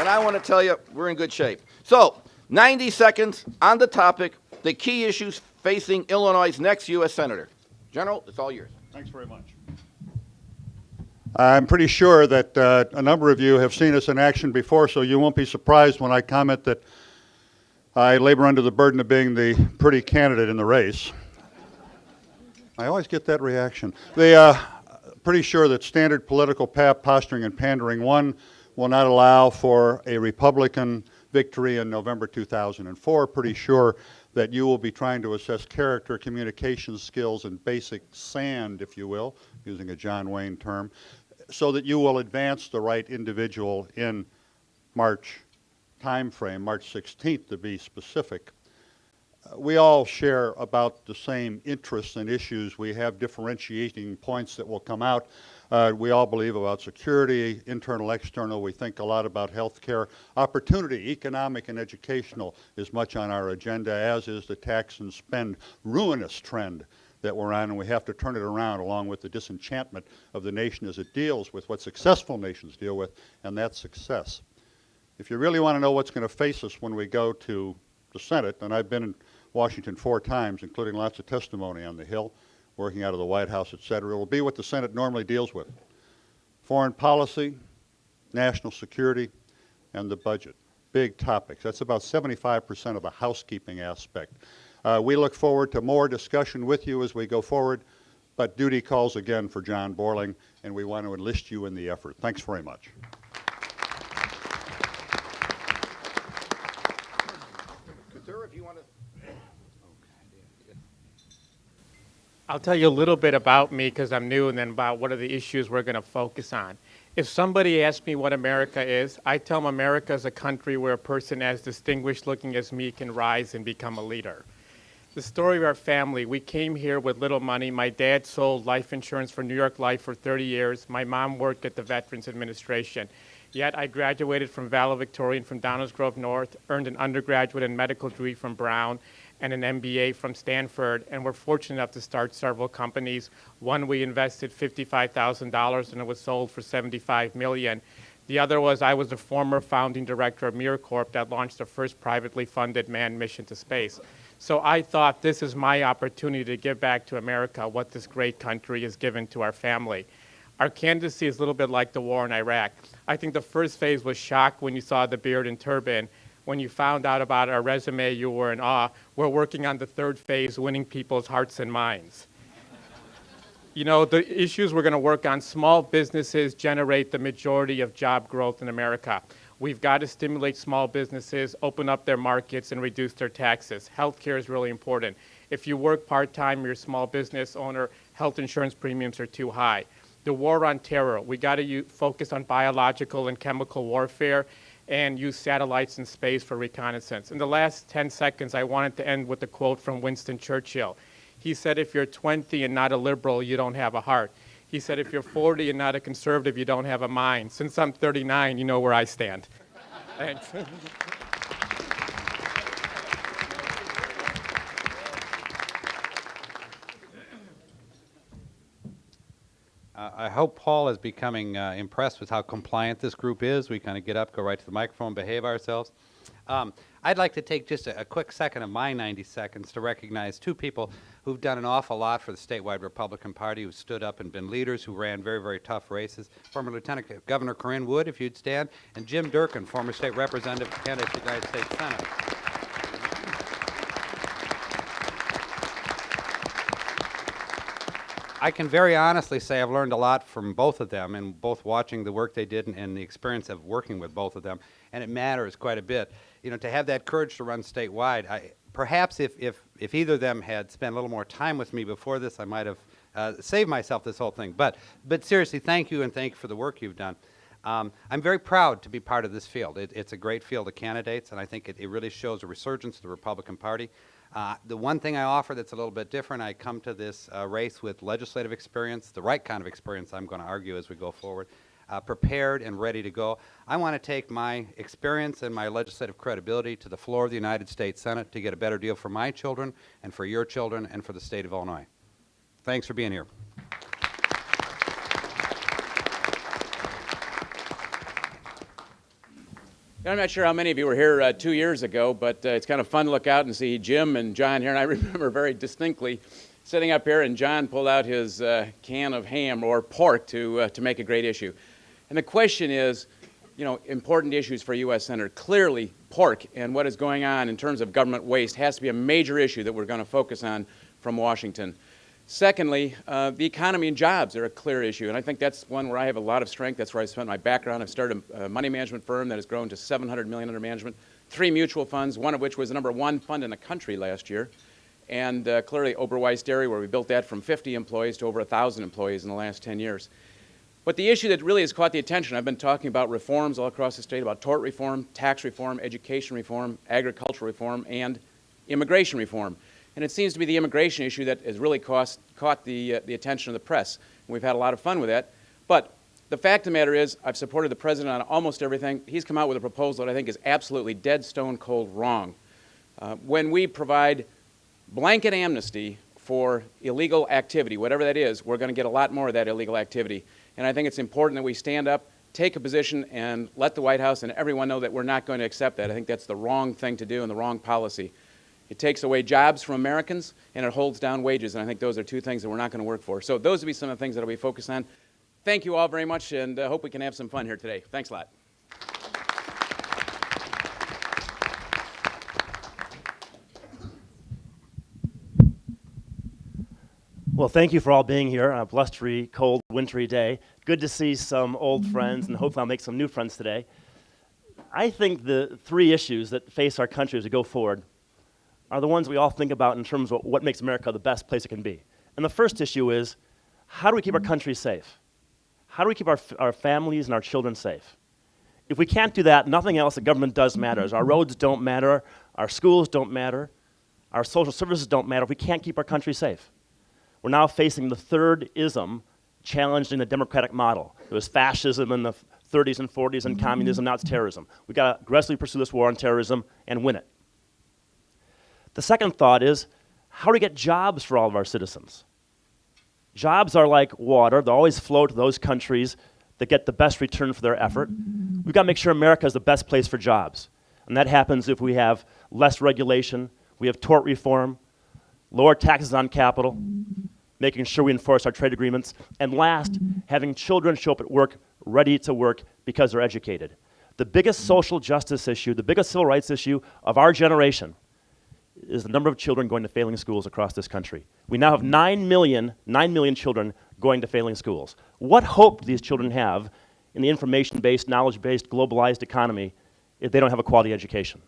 And I want to tell you, we're in good shape. So, 90 seconds on the topic, the key issues facing Illinois' next U.S. Senator. General, it's all yours. Thanks very much. I'm pretty sure that a number of you have seen us in action before, so you won't be surprised when I comment that I labor under the burden of being the pretty candidate in the race. I always get that reaction. Pretty sure that standard political posturing and pandering, one, will not allow for a Republican victory in November 2004. Pretty sure that you will be trying to assess character, communication skills, and basic sand, if you will, using a John Wayne term, so that you will advance the right individual in March timeframe, March 16th to be specific. We all share about the same interests and issues. We have differentiating points that will come out. We all believe about security, internal, external. We think a lot about health care. Opportunity, economic and educational, is much on our agenda, as is the tax and spend ruinous trend that we're on, and we have to turn it around along with the disenchantment of the nation as it deals with what successful nations deal with, and that's success. If you really want to know what's going to face us when we go to the Senate, and I've been in Washington 4 times, including lots of testimony on the Hill, working out of the White House, et cetera, it will be what the Senate normally deals with: foreign policy, national security, and the budget. Big topics. That's about 75% of the housekeeping aspect. We look forward to more discussion with you as we go forward, but duty calls again for John Borling, and we want to enlist you in the effort. Thanks very much. Couture, if you want to. I'll tell you a little bit about me because I'm new, and then about what are the issues we're going to focus on. If somebody asks me what America is, I tell them America is a country where a person as distinguished looking as me can rise and become a leader. The story of our family: we came here with little money. My dad sold life insurance for New York Life for 30 years. My mom worked at the Veterans Administration. Yet I graduated from Valedictorian from Downers Grove North, earned an undergraduate and medical degree from Brown, and an MBA from Stanford, and we're fortunate enough to start several companies. One, we invested $55,000 and it was sold for $75 million. The other was I was the former founding director of MirrorCorp that launched the first privately funded manned mission to space. So I thought this is my opportunity to give back to America what this great country has given to our family. Our candidacy is a little bit like the war in Iraq. I think the first phase was shock when you saw the beard and turban. When you found out about our resume, you were in awe. We're working on the third phase, winning people's hearts and minds. You know, the issues we're going to work on: small businesses generate the majority of job growth in America. We've got to stimulate small businesses, open up their markets, and reduce their taxes. Healthcare is really important. If you work part-time, you're a small business owner, health insurance premiums are too high. The war on terror: we got to focus on biological and chemical warfare and use satellites in space for reconnaissance. In the last 10 seconds, I wanted to end with a quote from Winston Churchill. He said, if you're 20 and not a liberal, you don't have a heart. He said, if you're 40 and not a conservative, you don't have a mind. Since I'm 39, you know where I stand. Thanks. I hope Paul is becoming impressed with how compliant this group is. We kind of get up, go right to the microphone, behave ourselves. I'd like to take just a quick second of my 90 seconds to recognize 2 people who've done an awful lot for the statewide Republican Party, who stood up and been leaders, who ran very, very tough races. Former Lieutenant Governor Corinne Wood, if you'd stand, and Jim Durkin, former state representative, candidate for the United States Senate. I can very honestly say I've learned a lot from both of them, and both watching the work they did and the experience of working with both of them, and it matters quite a bit. You know, to have that courage to run statewide, perhaps if either of them had spent a little more time with me before this, I might have saved myself this whole thing. But seriously, thank you, and thank you for the work you've done. I'm very proud to be part of this field. It's a great field of candidates, and I think it really shows a resurgence of the Republican Party. The one thing I offer that's a little bit different, I come to this race with legislative experience, the right kind of experience I'm going to argue as we go forward, prepared and ready to go. I want to take my experience and my legislative credibility to the floor of the United States Senate to get a better deal for my children and for your children and for the state of Illinois. Thanks for being here. I'm not sure how many of you were here 2 years ago, but it's kind of fun to look out and see Jim and John here. And I remember very distinctly sitting up here, and John pulled out his can of ham or pork to make a great issue. And the question is, you know, important issues for a U.S. Senator. Clearly, pork and what is going on in terms of government waste has to be a major issue that we're going to focus on from Washington. Secondly, the economy and jobs are a clear issue, and I think that's one where I have a lot of strength. That's where I spent my background. I've started a money management firm that has grown to $700 million under management, 3 mutual funds, one of which was the #1 fund in the country last year, and clearly Oberweis Dairy, where we built that from 50 employees to over 1,000 employees in the last 10 years. But the issue that really has caught the attention, I've been talking about reforms all across the state, about tort reform, tax reform, education reform, agricultural reform, and immigration reform. And it seems to be the immigration issue that has really caught the attention of the press. And we've had a lot of fun with that. But the fact of the matter is, I've supported the president on almost everything. He's come out with a proposal that I think is absolutely dead stone cold wrong. When we provide blanket amnesty for illegal activity, whatever that is, we're going to get a lot more of that illegal activity. And I think it's important that we stand up, take a position, and let the White House and everyone know that we're not going to accept that. I think that's the wrong thing to do and the wrong policy. It takes away jobs from Americans, and it holds down wages, and I think those are two things that we're not going to work for. So those will be some of the things that I'll be focused on. Thank you all very much, and I hope we can have some fun here today. Thanks a lot. Well, thank you for all being here on a blustery, cold, wintry day. Good to see some old friends, and hopefully I'll make some new friends today. I think the 3 issues that face our country as we go forward are the ones we all think about in terms of what makes America the best place it can be. And the first issue is, how do we keep our country safe? How do we keep our families and our children safe? If we can't do that, nothing else that government does matters. Our roads don't matter, our schools don't matter, our social services don't matter if we can't keep our country safe. We're now facing the third ism challenging the democratic model. It was fascism in the 30s and 40s and communism, now it's terrorism. We've got to aggressively pursue this war on terrorism and win it. The second thought is, how do we get jobs for all of our citizens? Jobs are like water. They always flow to those countries that get the best return for their effort. We've got to make sure America is the best place for jobs. And that happens if we have less regulation, we have tort reform, lower taxes on capital, making sure we enforce our trade agreements, and last, having children show up at work ready to work because they're educated. The biggest social justice issue, the biggest civil rights issue of our generation is the number of children going to failing schools across this country. We now have 9 million children going to failing schools. What hope do these children have in the information-based, knowledge-based, globalized economy if they don't have a quality education?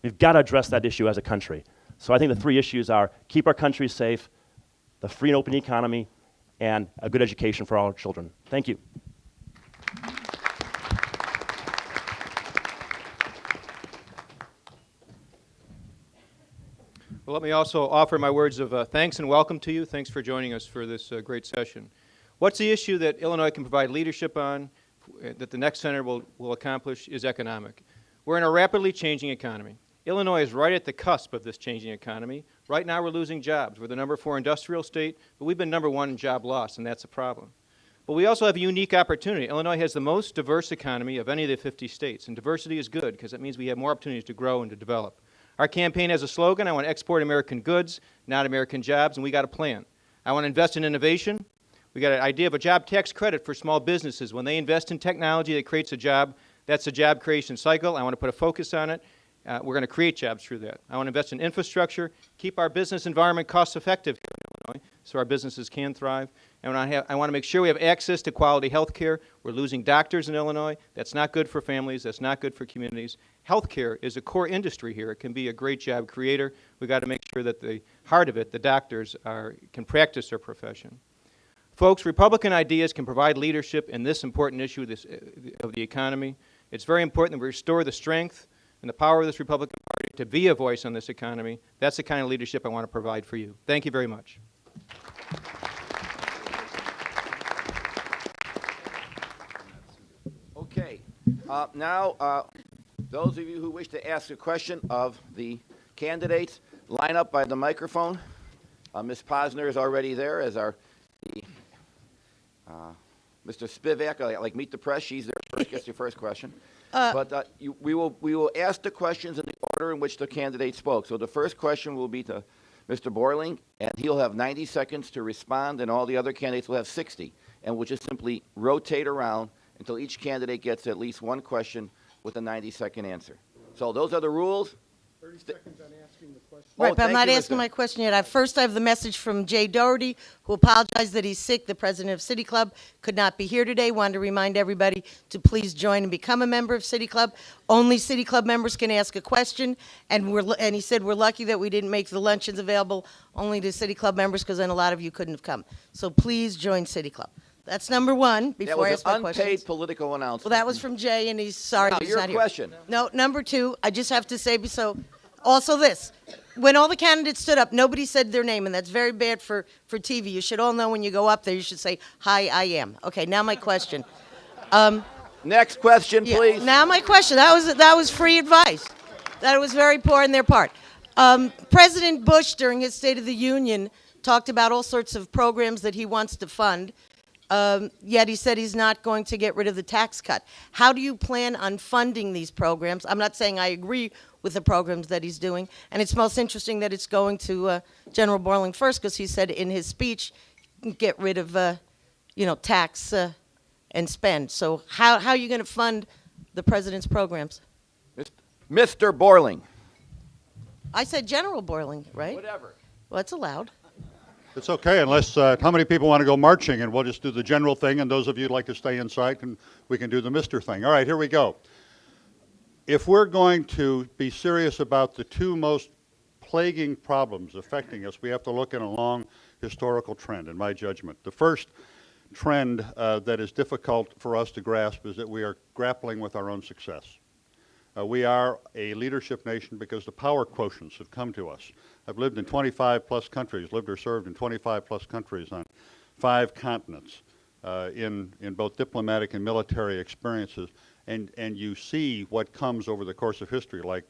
We've got to address that issue as a country. So I think the 3 issues are keep our country safe, the free and open economy, and a good education for all our children. Thank you. Well, let me also offer my words of thanks and welcome to you. Thanks for joining us for this great session. What's the issue that Illinois can provide leadership on that the next senator will accomplish is economic. We're in a rapidly changing economy. Illinois is right at the cusp of this changing economy. Right now we're losing jobs. We're the #4 industrial state, but we've been #1 in job loss, and that's a problem. But we also have a unique opportunity. Illinois has the most diverse economy of any of the 50 states, and diversity is good because it means we have more opportunities to grow and to develop. Our campaign has a slogan: I want to export American goods, not American jobs, and we got a plan. I want to invest in innovation. We got an idea of a job tax credit for small businesses. When they invest in technology that creates a job, that's a job creation cycle. I want to put a focus on it. We're going to create jobs through that. I want to invest in infrastructure, keep our business environment cost effective here in Illinois so our businesses can thrive. And I want to make sure we have access to quality health care. We're losing doctors in Illinois. That's not good for families. That's not good for communities. Health care is a core industry here. It can be a great job creator. We've got to make sure that the heart of it, the doctors, can practice their profession. Folks, Republican ideas can provide leadership in this important issue of the economy. It's very important that we restore the strength and the power of this Republican Party to be a voice on this economy. That's the kind of leadership I want to provide for you. Thank you very much. Okay. Now, those of you who wish to ask a question of the candidates, line up by the microphone. Ms. Posner is already there as our Mr. Spivak, like Meet the Press. She's there. first gets your first question. But we will ask the questions in the order in which the candidate spoke. So the first question will be to Mr. Borling, and he'll have 90 seconds to respond, and all the other candidates will have 60. And we'll just simply rotate around until each candidate gets at least one question with a 90-second answer. So those are the rules. 30 seconds on asking the question. Oh, Right, but I'm thank not you, asking Mr. my question yet. First, I have the message from Jay Doherty, who apologized that he's sick. The president of City Club could not be here today. Wanted to remind everybody to please join and become a member of City Club. Only City Club members can ask a question, and he said we're lucky that we didn't make the luncheons available only to City Club members, because then a lot of you couldn't have come. So please join City Club. That's number one. That Before I was ask my an unpaid questions. political announcement. Well, that was from Jay, and he's sorry Now, he's your not here. question. No, number two, I just have to say, so, also this. When all the candidates stood up, nobody said their name, and that's very bad for TV. You should all know when you go up there, you should say, "Hi, I am." Okay, now my question. Next question, Yeah, please. now my question. That was free advice. That was very poor on their part. President Bush, during his State of the Union, talked about all sorts of programs that he wants to fund. Yet he said he's not going to get rid of the tax cut. How do you plan on funding these programs? I'm not saying I agree with the programs that he's doing, and it's most interesting that it's going to General Borling first, because he said in his speech, get rid of, tax and spend. So how are you going to fund the president's programs? Mr. Borling. I said General Borling, right? Whatever. Well, it's allowed. It's okay, unless, how many people want to go marching, and we'll just do the general thing, and those of you who'd like to stay inside, we can do the Mr. thing. All right, here we go. If we're going to be serious about the two most plaguing problems affecting us, we have to look at a long historical trend, in my judgment. The first trend that is difficult for us to grasp is that we are grappling with our own success. We are a leadership nation because the power quotients have come to us. I've lived in 25 plus countries, lived or served in 25 plus countries on 5 continents in both diplomatic and military experiences, and you see what comes over the course of history, like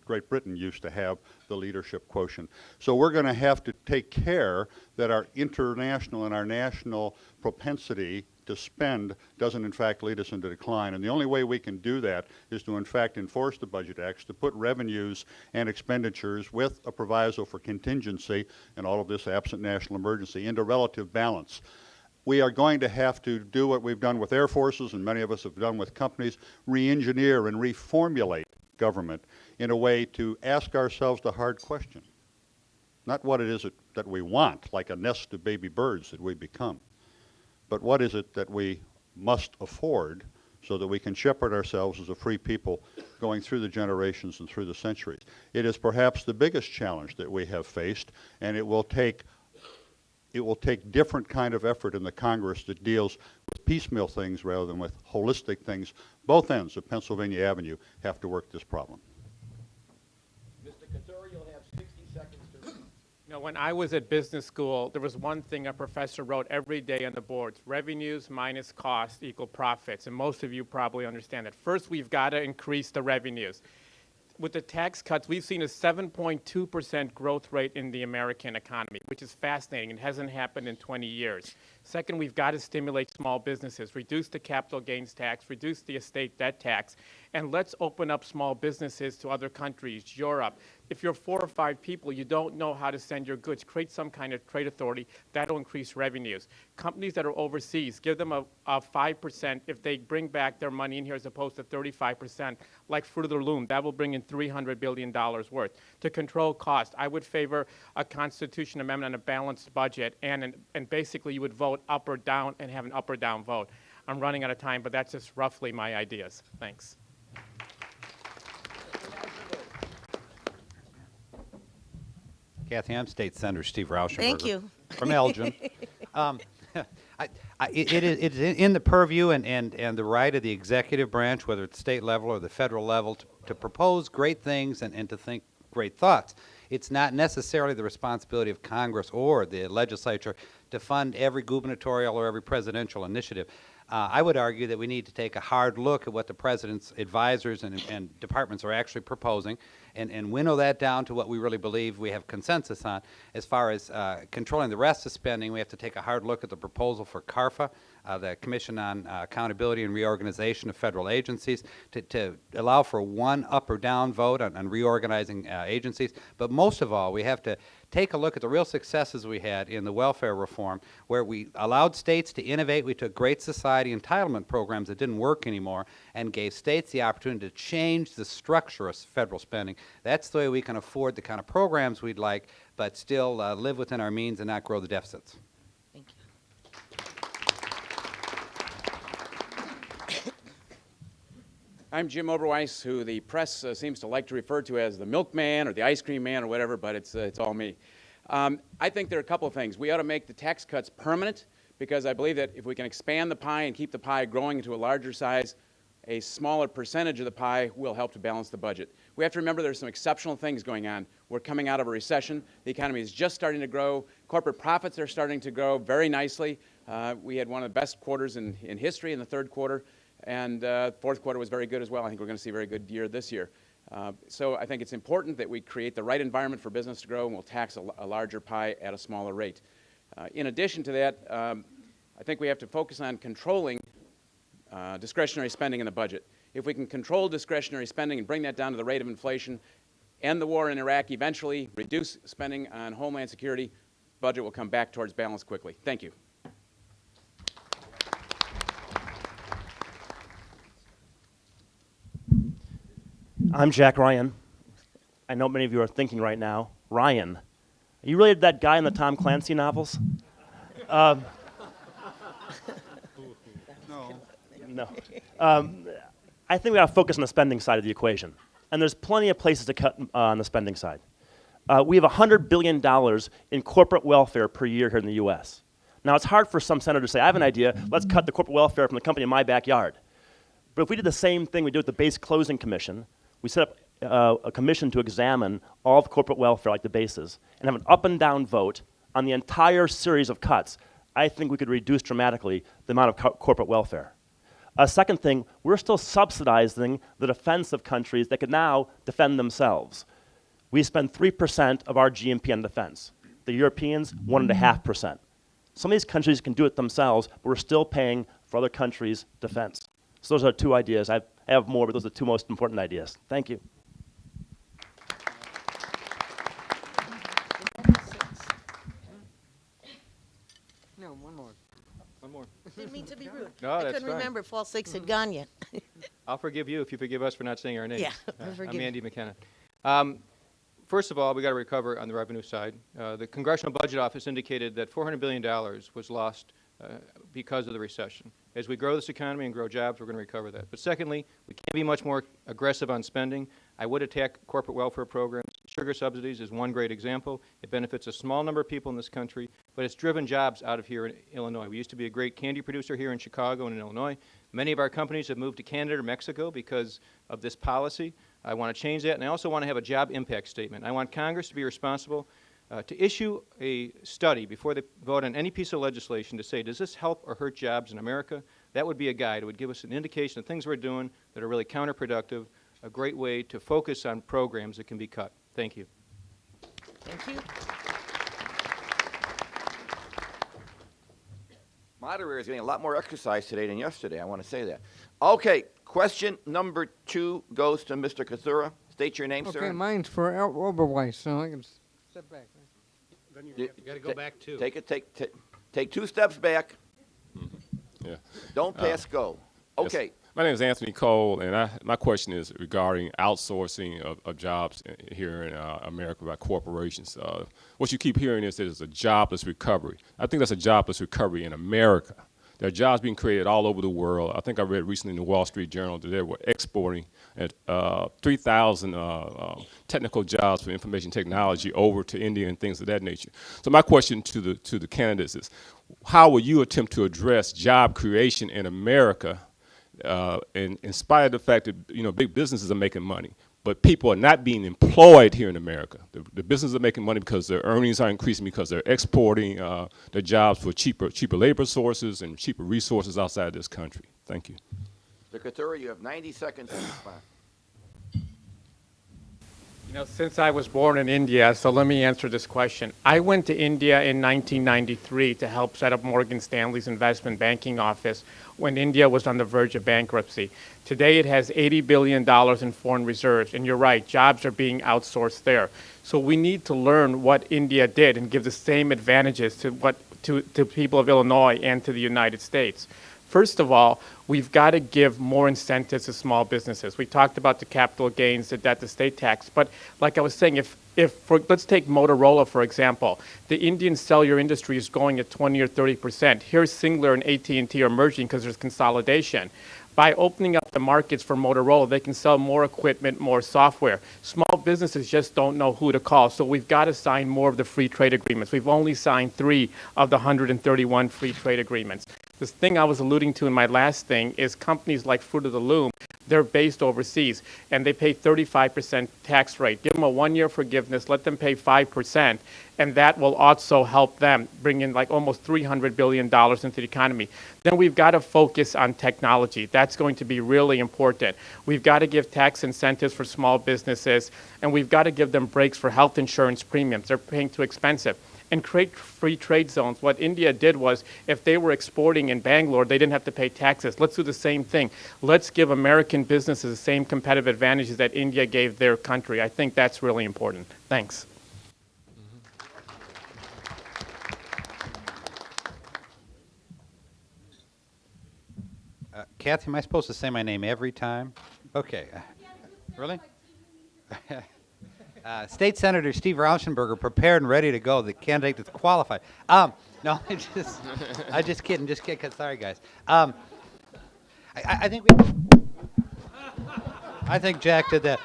Great Britain used to have the leadership quotient. So we're going to have to take care that our international and our national propensity to spend doesn't in fact lead us into decline. And the only way we can do that is to in fact enforce the Budget Acts, to put revenues and expenditures with a proviso for contingency and all of this absent national emergency into relative balance. We are going to have to do what we've done with air forces, and many of us have done with companies, re-engineer and reformulate government in a way to ask ourselves the hard question. Not what it is that we want, like a nest of baby birds that we become, but what is it that we must afford so that we can shepherd ourselves as a free people going through the generations and through the centuries. It is perhaps the biggest challenge that we have faced, and it will take different kind of effort in the Congress that deals with piecemeal things rather than with holistic things. Both ends of Pennsylvania Avenue have to work this problem. Mr. Couture, you'll have 60 seconds to... When I was at business school, there was one thing a professor wrote every day on the boards: revenues minus costs equal profits. And most of you probably understand that. First, we've got to increase the revenues. With the tax cuts, we've seen a 7.2% growth rate in the American economy, which is fascinating. It hasn't happened in 20 years. Second, we've got to stimulate small businesses, reduce the capital gains tax, reduce the estate debt tax, and let's open up small businesses to other countries, Europe. If you're 4 or 5 people, you don't know how to send your goods. Create some kind of trade authority. That'll increase revenues. Companies that are overseas, give them a 5% if they bring back their money in here as opposed to 35%, like Fruit of the Loom. That will bring in $300 billion worth. To control cost, I would favor a Constitution amendment on a balanced budget, and basically you would vote up or down and have an up or down vote. I'm running out of time, but that's just roughly my ideas. Thanks. Kathy, I'm State Senator Steve Rauschenberger. Thank you. From Elgin. It is in the purview and the right of the executive branch, whether it's state level or the federal level, to propose great things and to think great thoughts. It's not necessarily the responsibility of Congress or the legislature to fund every gubernatorial or every presidential initiative. I would argue that we need to take a hard look at what the president's advisors and departments are actually proposing and winnow that down to what we really believe we have consensus on. As far as controlling the rest of spending, we have to take a hard look at the proposal for CARFA, the Commission on Accountability and Reorganization of Federal Agencies, to allow for one up or down vote on reorganizing agencies. But most of all, we have to take a look at the real successes we had in the welfare reform, where we allowed states to innovate. We took Great Society entitlement programs that didn't work anymore and gave states the opportunity to change the structure of federal spending. That's the way we can afford the kind of programs we'd like, but still live within our means and not grow the deficits. Thank you. I'm Jim Oberweis, who the press seems to like to refer to as the milkman or the ice cream man or whatever, but it's all me. I think there are a couple of things. We ought to make the tax cuts permanent, because I believe that if we can expand the pie and keep the pie growing into a larger size, a smaller percentage of the pie will help to balance the budget. We have to remember there's some exceptional things going on. We're coming out of a recession. The economy is just starting to grow. Corporate profits are starting to grow very nicely. We had one of the best quarters in history in the third quarter. And fourth quarter was very good as well. I think we're going to see a very good year this year. So I think it's important that we create the right environment for business to grow, and we'll tax a larger pie at a smaller rate. In addition to that, I think we have to focus on controlling discretionary spending in the budget. If we can control discretionary spending and bring that down to the rate of inflation, end the war in Iraq, eventually reduce spending on Homeland Security, budget will come back towards balance quickly. Thank you. I'm Jack Ryan. I know many of you are thinking right now, Ryan, are you related to that guy in the Tom Clancy novels? No. I think we got to focus on the spending side of the equation. And there's plenty of places to cut on the spending side. We have $100 billion in corporate welfare per year here in the U.S. Now, it's hard for some senator to say, I have an idea, let's cut the corporate welfare from the company in my backyard. But if we did the same thing we do with the Base Closing Commission, we set up a commission to examine all of corporate welfare, like the bases, and have an up and down vote on the entire series of cuts, I think we could reduce dramatically the amount of corporate welfare. A second thing, we're still subsidizing the defense of countries that could now defend themselves. We spend 3% of our GNP on defense. The Europeans, 1.5%. Some of these countries can do it themselves, but we're still paying for other countries' defense. So those are two ideas. I have more, but those are the two most important ideas. Thank you. No, one more. One more. Didn't mean to be rude. No, I that's couldn't fine. remember if all six had gone yet. I'll forgive you if you forgive us for not saying our names. Yeah, I'll forgive I'm you. Andy McKenna. First of all, we got to recover on the revenue side. The Congressional Budget Office indicated that $400 billion was lost because of the recession. As we grow this economy and grow jobs, we're going to recover that. But secondly, we can't be much more aggressive on spending. I would attack corporate welfare programs. Sugar subsidies is one great example. It benefits a small number of people in this country, but it's driven jobs out of here in Illinois. We used to be a great candy producer here in Chicago and in Illinois. Many of our companies have moved to Canada or Mexico because of this policy. I want to change that, and I also want to have a job impact statement. I want Congress to be responsible to issue a study before they vote on any piece of legislation to say, does this help or hurt jobs in America? That would be a guide. It would give us an indication of things we're doing that are really counterproductive, a great way to focus on programs that can be cut. Thank you. Thank you. Moderator is getting a lot more exercise today than yesterday. I want to say that. Okay, question number 2 goes to Mr. Kathura. State your name, Okay, sir. mine's for Al Oberweis, so I can step back. You got to go back 2. Take 2 steps back. Yeah. Don't pass go. Yes. Okay. My name is Anthony Cole, and my question is regarding outsourcing of jobs here in America by corporations. What you keep hearing is that it's a jobless recovery. I think that's a jobless recovery in America. There are jobs being created all over the world. I think I read recently in the Wall Street Journal that they were exporting 3,000 technical jobs for information technology over to India and things of that nature. So my question to the candidates is, how will you attempt to address job creation in America in spite of the fact that big businesses are making money, but people are not being employed here in America. The businesses are making money because their earnings are increasing because they're exporting their jobs for cheaper labor sources and cheaper resources outside this country. Thank you. Mr. Couture, you have 90 seconds to respond. You know, since I was born in India, so let me answer this question. I went to India in 1993 to help set up Morgan Stanley's investment banking office when India was on the verge of bankruptcy. Today it has $80 billion in foreign reserves, and you're right, jobs are being outsourced there. So we need to learn what India did and give the same advantages to people of Illinois and to the United States. First of all, we've got to give more incentives to small businesses. We talked about the capital gains, the debt to state tax, but like I was saying, let's take Motorola, for example. The Indian cellular industry is going at 20 or 30%. Here, Singler and AT&T are merging because there's consolidation. By opening up the markets for Motorola, they can sell more equipment, more software. Small businesses just don't know who to call, so we've got to sign more of the free trade agreements. We've only signed 3 of the 131 free trade agreements. This thing I was alluding to in my last thing is companies like Fruit of the Loom, they're based overseas, and they pay 35% tax rate. Give them a 1-year forgiveness, let them pay 5%, and that will also help them bring in like almost $300 billion into the economy. Then we've got to focus on technology. That's going to be really important. We've got to give tax incentives for small businesses, and we've got to give them breaks for health insurance premiums. They're paying too expensive. And create free trade zones. What India did was, if they were exporting in Bangalore, they didn't have to pay taxes. Let's do the same thing. Let's give American businesses the same competitive advantages that India gave their country. I think that's really important. Thanks. Kathy, am I supposed to say my name every time? Okay. Really? State Senator Steve Rauschenberger, prepared and ready to go, the candidate that's qualified. No, I'm just kidding, sorry guys. I think I think Jack did that.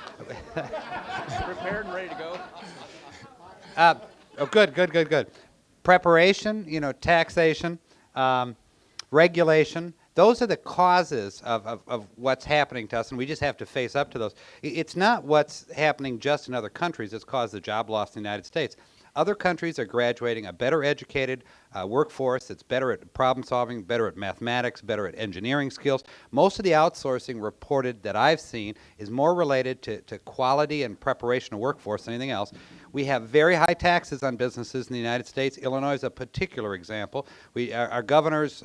Prepared and ready to go. Oh, good. Preparation, taxation, regulation. Those are the causes of what's happening to us, and we just have to face up to those. It's not what's happening just in other countries that's caused the job loss in the United States. Other countries are graduating a better educated workforce that's better at problem solving, better at mathematics, better at engineering skills. Most of the outsourcing reported that I've seen is more related to quality and preparation of workforce than anything else. We have very high taxes on businesses in the United States. Illinois is a particular example. Our governor's,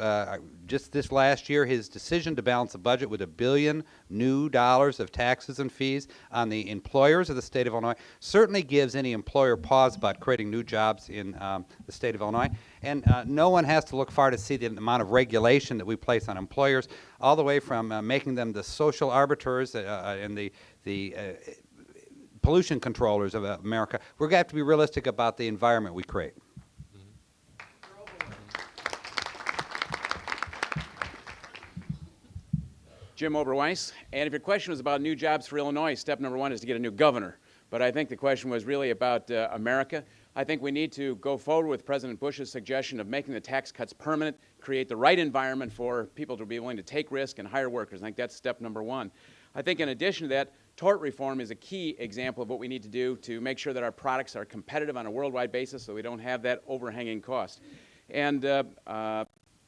just this last year, his decision to balance the budget with $1 billion new of taxes and fees on the employers of the state of Illinois certainly gives any employer pause about creating new jobs in the state of Illinois. And no one has to look far to see the amount of regulation that we place on employers, all the way from making them the social arbiters and the pollution controllers of America. We're going to have to be realistic about the environment we create. Jim Oberweis. And if your question was about new jobs for Illinois, step number 1 is to get a new governor. But I think the question was really about America. I think we need to go forward with President Bush's suggestion of making the tax cuts permanent, create the right environment for people to be willing to take risk and hire workers. I think that's step number 1. I think in addition to that, tort reform is a key example of what we need to do to make sure that our products are competitive on a worldwide basis so we don't have that overhanging cost. And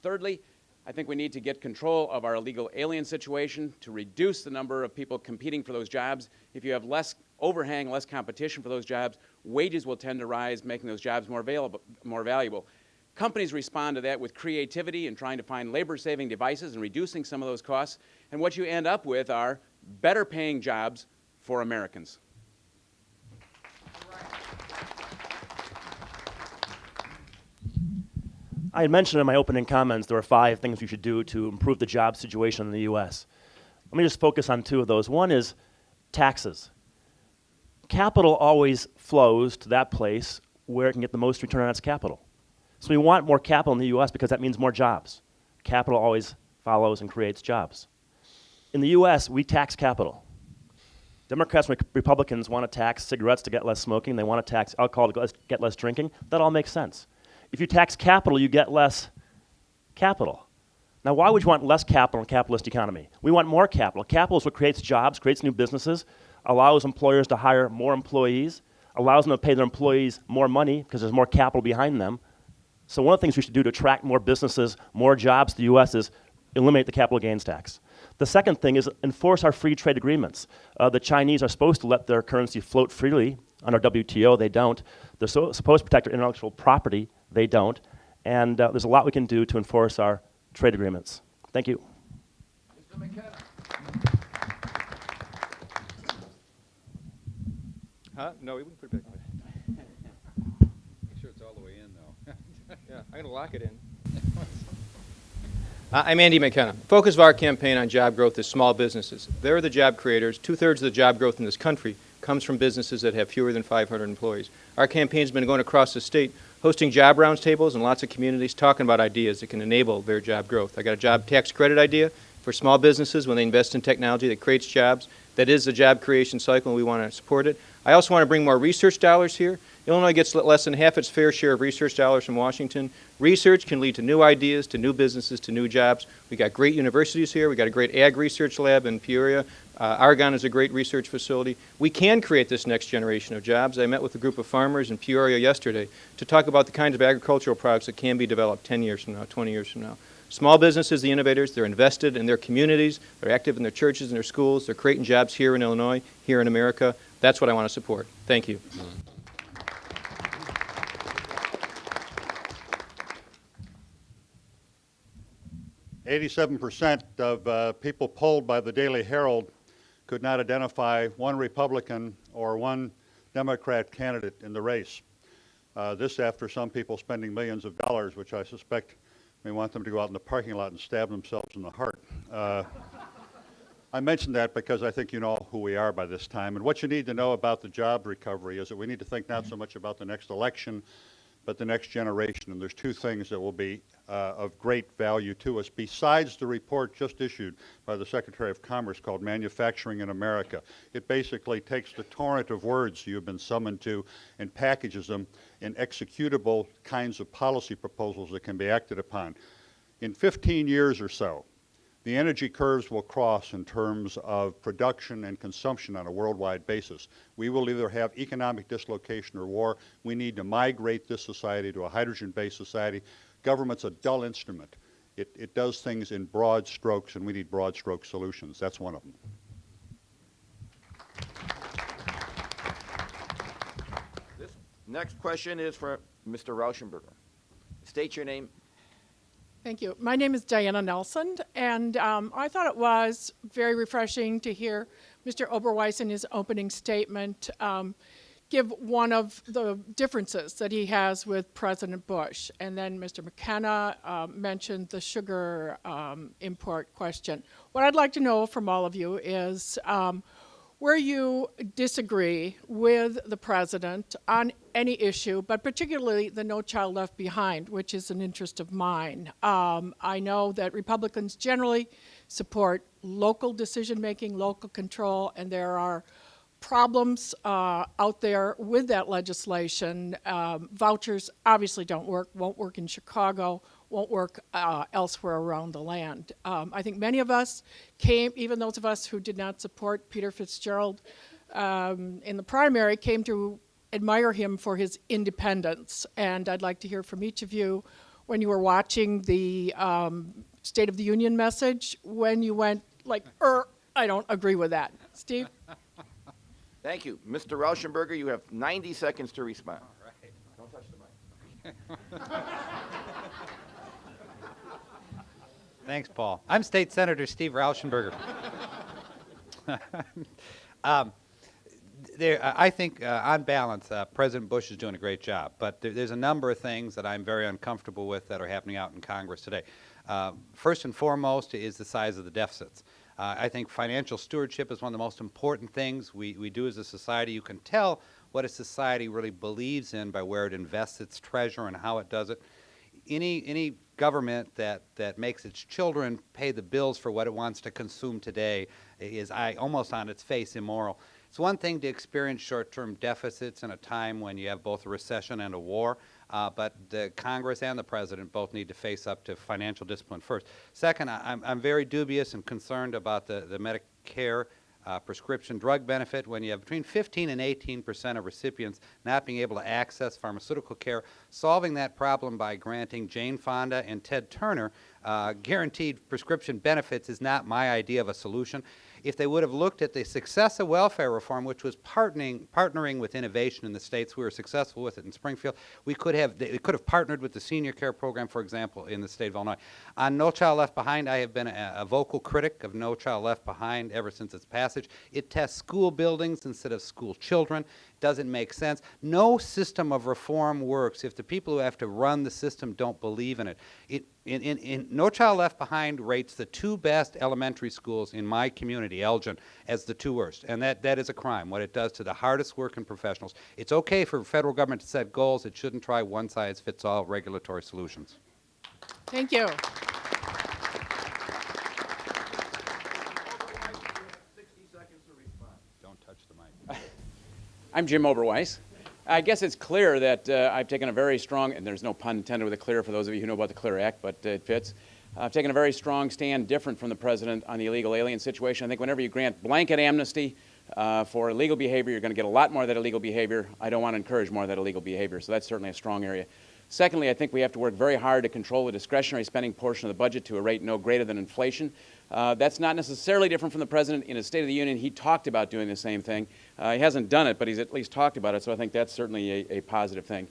thirdly, I think we need to get control of our illegal alien situation to reduce the number of people competing for those jobs. If you have less overhang, less competition for those jobs, wages will tend to rise, making those jobs more valuable. Companies respond to that with creativity and trying to find labor-saving devices and reducing some of those costs. And what you end up with are better paying jobs for Americans. I had mentioned in my opening comments there are 5 things we should do to improve the job situation in the U.S. Let me just focus on 2 of those. One is taxes. Capital always flows to that place where it can get the most return on its capital. So we want more capital in the U.S. because that means more jobs. Capital always follows and creates jobs. In the U.S., we tax capital. Democrats and Republicans want to tax cigarettes to get less smoking. They want to tax alcohol to get less drinking. That all makes sense. If you tax capital, you get less capital. Now, why would you want less capital in a capitalist economy? We want more capital. Capital is what creates jobs, creates new businesses. allows employers to hire more employees, allows them to pay their employees more money because there's more capital behind them. So one of the things we should do to attract more businesses, more jobs to the U.S. is eliminate the capital gains tax. The second thing is enforce our free trade agreements. The Chinese are supposed to let their currency float freely under WTO. They don't. They're supposed to protect their intellectual property. They don't. And there's a lot we can do to enforce our trade agreements. Thank you. Mr. McKenna. Huh? No, we wouldn't put it back. Make sure it's all the way in, though. Yeah, I'm going to lock it in. I'm Andy McKenna. Focus of our campaign on job growth is small businesses. They're the job creators. 2/3 of the job growth in this country comes from businesses that have fewer than 500 employees. Our campaign's been going across the state, hosting job roundtables in lots of communities, talking about ideas that can enable their job growth. I got a job tax credit idea for small businesses when they invest in technology that creates jobs. That is the job creation cycle, and we want to support it. I also want to bring more research dollars here. Illinois gets less than half its fair share of research dollars from Washington. Research can lead to new ideas, to new businesses, to new jobs. We got great universities here. We got a great ag research lab in Peoria. Argonne is a great research facility. We can create this next generation of jobs. I met with a group of farmers in Peoria yesterday to talk about the kinds of agricultural products that can be developed 10 years from now, 20 years from now. Small businesses, the innovators, they're invested in their communities. They're active in their churches and their schools. They're creating jobs here in Illinois, here in America. That's what I want to support. Thank you. 87% of people polled by the Daily Herald could not identify one Republican or one Democrat candidate in the race. This after some people spending millions of dollars, which I suspect may want them to go out in the parking lot and stab themselves in the heart. I mention that because I think you know who we are by this time. And what you need to know about the job recovery is that we need to think not so much about the next election, but the next generation. And there's two things that will be of great value to us, besides the report just issued by the Secretary of Commerce called Manufacturing in America. It basically takes the torrent of words you've been summoned to and packages them in executable kinds of policy proposals that can be acted upon. In 15 years or so, the energy curves will cross in terms of production and consumption on a worldwide basis. We will either have economic dislocation or war. We need to migrate this society to a hydrogen-based society. Government's a dull instrument. It does things in broad strokes, and we need broad stroke solutions. That's one of them. This next question is for Mr. Rauschenberger. State your name. Thank you. My name is Diana Nelson, and I thought it was very refreshing to hear Mr. Oberweis in his opening statement give one of the differences that he has with President Bush. And then Mr. McKenna mentioned the sugar import question. What I'd like to know from all of you is where you disagree with the president on any issue, but particularly the No Child Left Behind, which is an interest of mine. I know that Republicans generally support local decision-making, local control, and there are problems out there with that legislation. Vouchers obviously don't work, won't work in Chicago, won't work elsewhere around the land. I think many of us came, even those of us who did not support Peter Fitzgerald in the primary, came to admire him for his independence. And I'd like to hear from each of you when you were watching the State of the Union message, when you went like, I don't agree with that. Steve? Thank you. Mr. Rauschenberger, you have 90 seconds to respond. All right. Don't touch the mic. Thanks, Paul. I'm State Senator Steve Rauschenberger. I think, on balance, President Bush is doing a great job. But there's a number of things that I'm very uncomfortable with that are happening out in Congress today. First and foremost is the size of the deficits. I think financial stewardship is one of the most important things we do as a society. You can tell what a society really believes in by where it invests its treasure and how it does it. Any government that makes its children pay the bills for what it wants to consume today is almost on its face immoral. It's one thing to experience short-term deficits in a time when you have both a recession and a war, but the Congress and the President both need to face up to financial discipline first. Second, I'm very dubious and concerned about the Medicare prescription drug benefit, when you have between 15 and 18% of recipients not being able to access pharmaceutical care, solving that problem by granting Jane Fonda and Ted Turner guaranteed prescription benefits is not my idea of a solution. If they would have looked at the success of welfare reform, which was partnering with innovation in the states, we were successful with it in Springfield. They could have partnered with the senior care program, for example, in the state of Illinois. On No Child Left Behind, I have been a vocal critic of No Child Left Behind ever since its passage. It tests school buildings instead of school children. Doesn't make sense. No system of reform works if the people who have to run the system don't believe in it. No Child Left Behind rates the 2 best elementary schools in my community, Elgin, as the 2 worst. And that is a crime, what it does to the hardest working professionals. It's okay for federal government to set goals. It shouldn't try one-size-fits-all regulatory solutions. Thank you. Don't touch the mic. I'm Jim Oberweis. I guess it's clear that I've taken a very strong, and there's no pun intended with the CLEAR for those of you who know about the CLEAR Act, but it fits. I've taken a very strong stand, different from the President, on the illegal alien situation. I think whenever you grant blanket amnesty for illegal behavior, you're going to get a lot more of that illegal behavior. I don't want to encourage more of that illegal behavior, so that's certainly a strong area. Secondly, I think we have to work very hard to control the discretionary spending portion of the budget to a rate no greater than inflation. That's not necessarily different from the President. In his State of the Union, he talked about doing the same thing. He hasn't done it, but he's at least talked about it, so I think that's certainly a positive thing.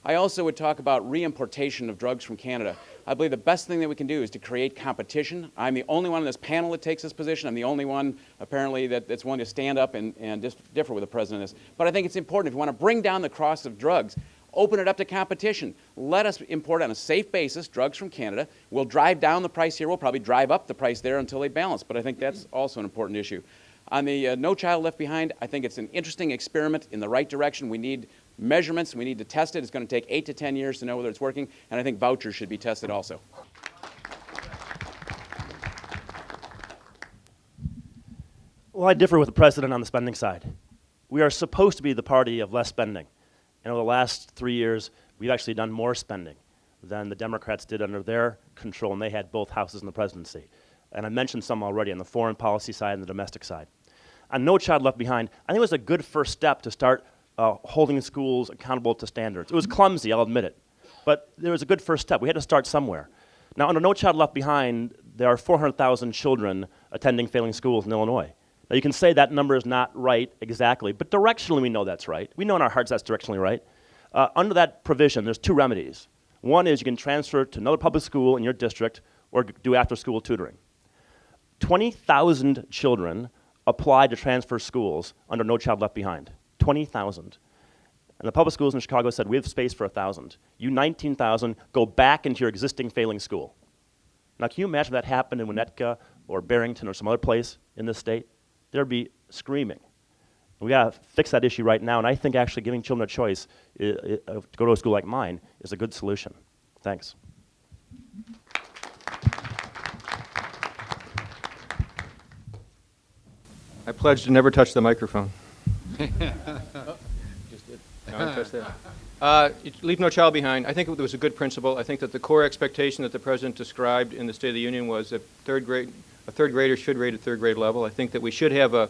I also would talk about reimportation of drugs from Canada. I believe the best thing that we can do is to create competition. I'm the only one on this panel that takes this position. I'm the only one, apparently, that's willing to stand up and differ with the President on this. But I think it's important, if you want to bring down the cost of drugs, open it up to competition. Let us import on a safe basis drugs from Canada. We'll drive down the price here. We'll probably drive up the price there until they balance. But I think that's also an important issue. On the No Child Left Behind, I think it's an interesting experiment in the right direction. We need measurements. We need to test it. It's going to take 8 to 10 years to know whether it's working. And I think vouchers should be tested also. Well, I differ with the President on the spending side. We are supposed to be the party of less spending. And over the last 3 years, we've actually done more spending than the Democrats did under their control, and they had both houses in the presidency. And I mentioned some already on the foreign policy side and the domestic side. On No Child Left Behind, I think it was a good first step to start holding schools accountable to standards. It was clumsy, I'll admit it, but there was a good first step. We had to start somewhere. Now, under No Child Left Behind, there are 400,000 children attending failing schools in Illinois. Now, you can say that number is not right exactly, but directionally we know that's right. We know in our hearts that's directionally right. Under that provision, there's 2 remedies. One is you can transfer to another public school in your district or do after-school tutoring. 20,000 children applied to transfer schools under No Child Left Behind. 20,000. And the public schools in Chicago said, we have space for 1,000. You 19,000, go back into your existing failing school. Now, can you imagine if that happened in Winnetka or Barrington or some other place in this state? There'd be screaming. We got to fix that issue right now, and I think actually giving children a choice to go to a school like mine is a good solution. Thanks. I pledge to never touch the microphone. No, I touched that. Leave no child behind. I think it was a good principle. I think that the core expectation that the President described in the State of the Union was that a third grader should rate at third grade level. I think that we should have a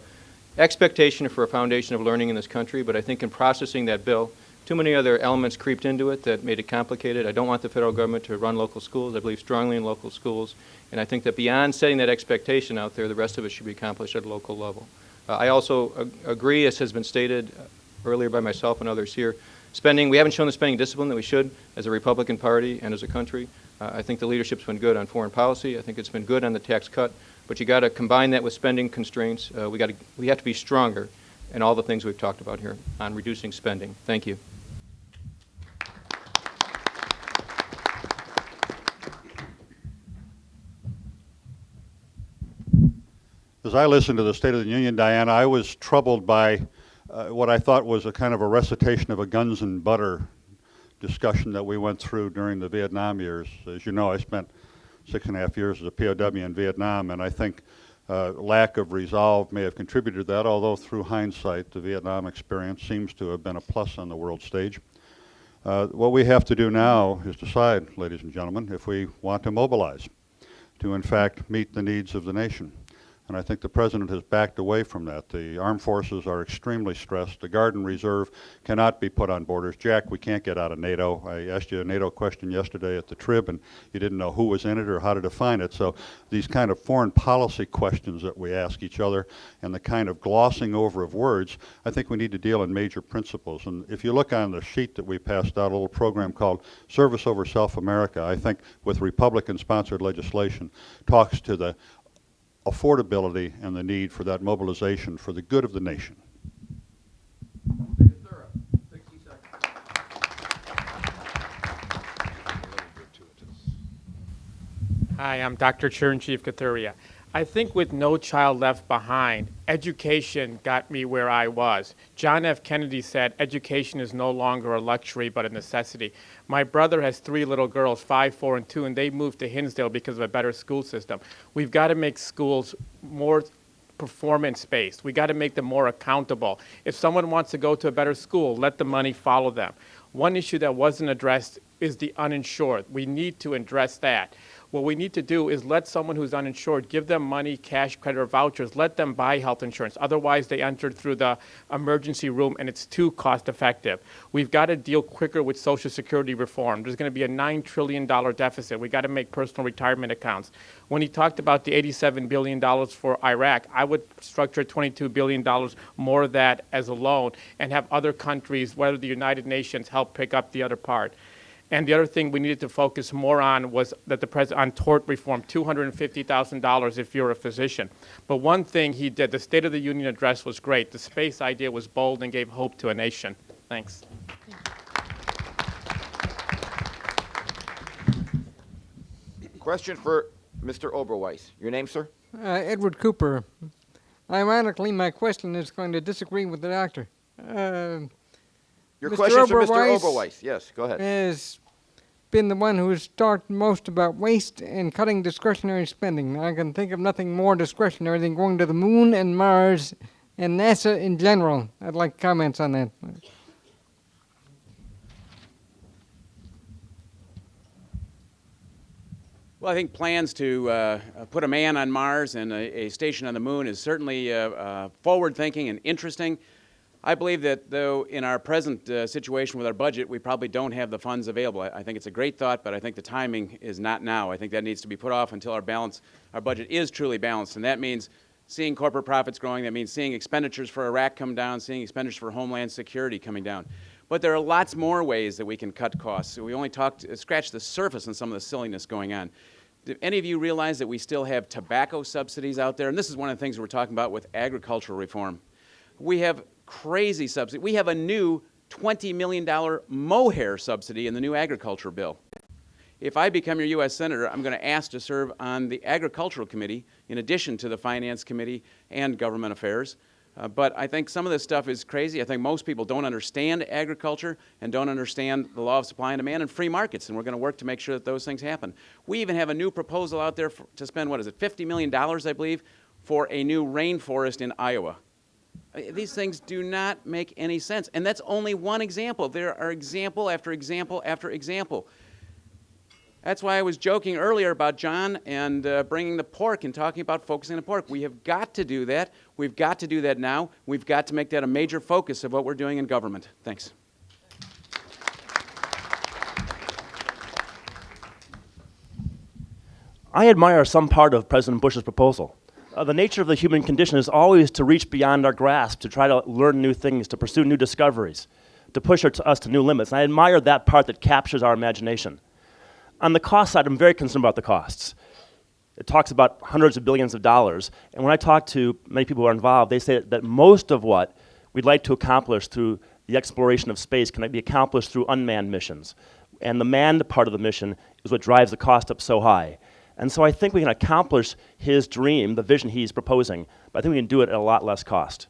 expectation for a foundation of learning in this country, but I think in processing that bill, too many other elements creeped into it that made it complicated. I don't want the federal government to run local schools. I believe strongly in local schools, and I think that beyond setting that expectation out there, the rest of it should be accomplished at a local level. I also agree, as has been stated earlier by myself and others here, we haven't shown the spending discipline that we should as a Republican Party and as a country. I think the leadership's been good on foreign policy. I think it's been good on the tax cut, but you got to combine that with spending constraints. We have to be stronger in all the things we've talked about here on reducing spending. Thank you. As I listened to the State of the Union, Diana, I was troubled by what I thought was a kind of a recitation of a guns and butter discussion that we went through during the Vietnam years. As you know, I spent 6.5 years as a POW in Vietnam, and I think lack of resolve may have contributed to that, although through hindsight, the Vietnam experience seems to have been a plus on the world stage. What we have to do now is decide, ladies and gentlemen, if we want to mobilize to, in fact, meet the needs of the nation. and I think the President has backed away from that. The armed forces are extremely stressed. The Guard and Reserve cannot be put on borders. Jack, we can't get out of NATO. I asked you a NATO question yesterday at the Trib, and you didn't know who was in it or how to define it. So these kind of foreign policy questions that we ask each other and the kind of glossing over of words, I think we need to deal in major principles. And if you look on the sheet that we passed out, a little program called Service Over Self America, I think with Republican-sponsored legislation, talks to the affordability and the need for that mobilization for the good of the nation. Hi, I'm Dr. Chief Kathuria. I think with No Child Left Behind, education got me where I was. John F. Kennedy said, education is no longer a luxury but a necessity. My brother has 3 little girls, 5, 4, and 2, and they moved to Hinsdale because of a better school system. We've got to make schools more performance-based. We've got to make them more accountable. If someone wants to go to a better school, let the money follow them. One issue that wasn't addressed is the uninsured. We need to address that. What we need to do is let someone who's uninsured, give them money, cash, credit, or vouchers. Let them buy health insurance. Otherwise, they enter through the emergency room, and it's too cost-effective. We've got to deal quicker with Social Security reform. There's going to be a $9 trillion deficit. We've got to make personal retirement accounts. When he talked about the $87 billion for Iraq, I would structure $22 billion more of that as a loan and have other countries, whether the United Nations, help pick up the other part. And the other thing we needed to focus more on was that the president on tort reform, $250,000 if you're a physician. But one thing he did, the State of the Union address was great. The space idea was bold and gave hope to a nation. Thanks. Question for Mr. Oberweis. Your name, sir? Edward Cooper. Ironically, my question is going to disagree with the doctor. Your Mr. question for Mr. Oberweis Oberweis. Yes, go ahead. has been the one who has talked most about waste and cutting discretionary spending. I can think of nothing more discretionary than going to the moon and Mars and NASA in general. I'd like comments on that. Well, I think plans to put a man on Mars and a station on the moon is certainly forward-thinking and interesting. I believe that, though, in our present situation with our budget, we probably don't have the funds available. I think it's a great thought, but I think the timing is not now. I think that needs to be put off until our budget is truly balanced, and that means seeing corporate profits growing. That means seeing expenditures for Iraq come down, seeing expenditures for Homeland Security coming down. But there are lots more ways that we can cut costs. We only scratched the surface on some of the silliness going on. Do any of you realize that we still have tobacco subsidies out there? And this is one of the things we're talking about with agricultural reform. We have crazy subsidy. We have a new $20 million mohair subsidy in the new agriculture bill. If I become your U.S. Senator, I'm going to ask to serve on the Agricultural Committee in addition to the Finance Committee and Government Affairs. But I think some of this stuff is crazy. I think most people don't understand agriculture and don't understand the law of supply and demand and free markets, and we're going to work to make sure that those things happen. We even have a new proposal out there to spend, what is it, $50 million, I believe, for a new rainforest in Iowa. These things do not make any sense. And that's only one example. There are example after example after example. That's why I was joking earlier about John and bringing the pork and talking about focusing on pork. We have got to do that. We've got to do that now. We've got to make that a major focus of what we're doing in government. Thanks. I admire some part of President Bush's proposal. The nature of the human condition is always to reach beyond our grasp, to try to learn new things, to pursue new discoveries, to push us to new limits. And I admire that part that captures our imagination. On the cost side, I'm very concerned about the costs. It talks about hundreds of billions of dollars. And when I talk to many people who are involved, they say that most of what we'd like to accomplish through the exploration of space can be accomplished through unmanned missions. And the manned part of the mission is what drives the cost up so high. And so I think we can accomplish his dream, the vision he's proposing, but I think we can do it at a lot less cost.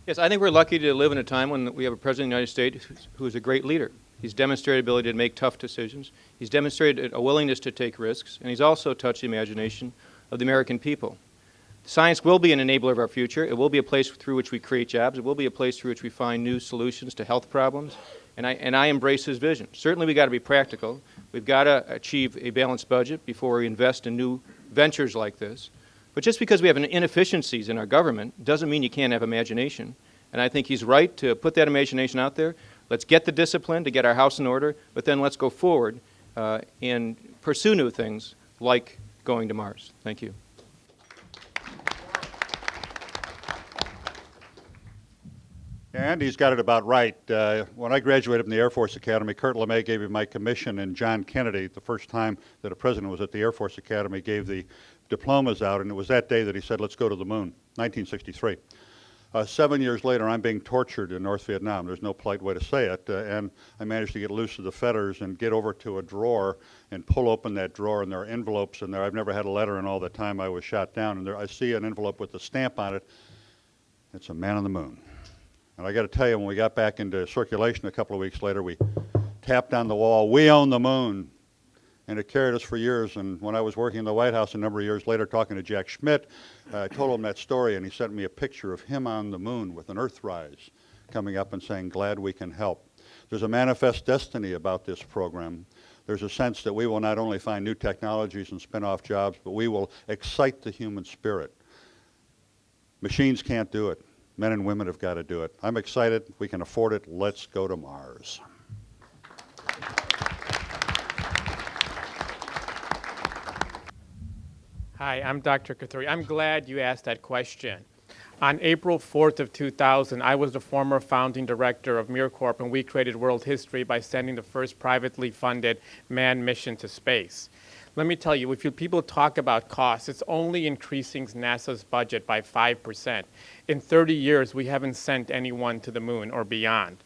Yes, I think we're lucky to live in a time when we have a President of the United States who is a great leader. He's demonstrated ability to make tough decisions. He's demonstrated a willingness to take risks, and he's also touched the imagination of the American people. Science will be an enabler of our future. It will be a place through which we create jobs. It will be a place through which we find new solutions to health problems. And I embrace his vision. Certainly we've got to be practical. We've got to achieve a balanced budget before we invest in new ventures like this. But just because we have inefficiencies in our government doesn't mean you can't have imagination. And I think he's right to put that imagination out there. Let's get the discipline to get our house in order, but then let's go forward and pursue new things like going to Mars. Thank you. And he's got it about right. When I graduated from the Air Force Academy, Kurt LeMay gave me my commission, and John Kennedy, the first time that a president was at the Air Force Academy, gave the diplomas out, and it was that day that he said, let's go to the moon, 1963. 7 years later, I'm being tortured in North Vietnam. There's no polite way to say it. And I managed to get loose of the fetters and get over to a drawer and pull open that drawer, and there are envelopes in there. I've never had a letter in all the time I was shot down. And there I see an envelope with a stamp on it. It's a man on the moon. And I got to tell you, when we got back into circulation a couple of weeks later, we tapped on the wall, "We own the moon." And it carried us for years. And when I was working in the White House a number of years later, talking to Jack Schmidt, I told him that story, and he sent me a picture of him on the moon with an Earthrise coming up and saying, "Glad we can help." There's a manifest destiny about this program. There's a sense that we will not only find new technologies and spin off jobs, but we will excite the human spirit. Machines can't do it. Men and women have got to do it. I'm excited. We can afford it. Let's go to Mars. Hi, I'm Dr. Kathuri. I'm glad you asked that question. On April 4th of 2000, I was the former founding director of MirCorp, and we created world history by sending the first privately funded manned mission to space. Let me tell you, if people talk about costs, it's only increasing NASA's budget by 5%. In 30 years, we haven't sent anyone to the moon or beyond.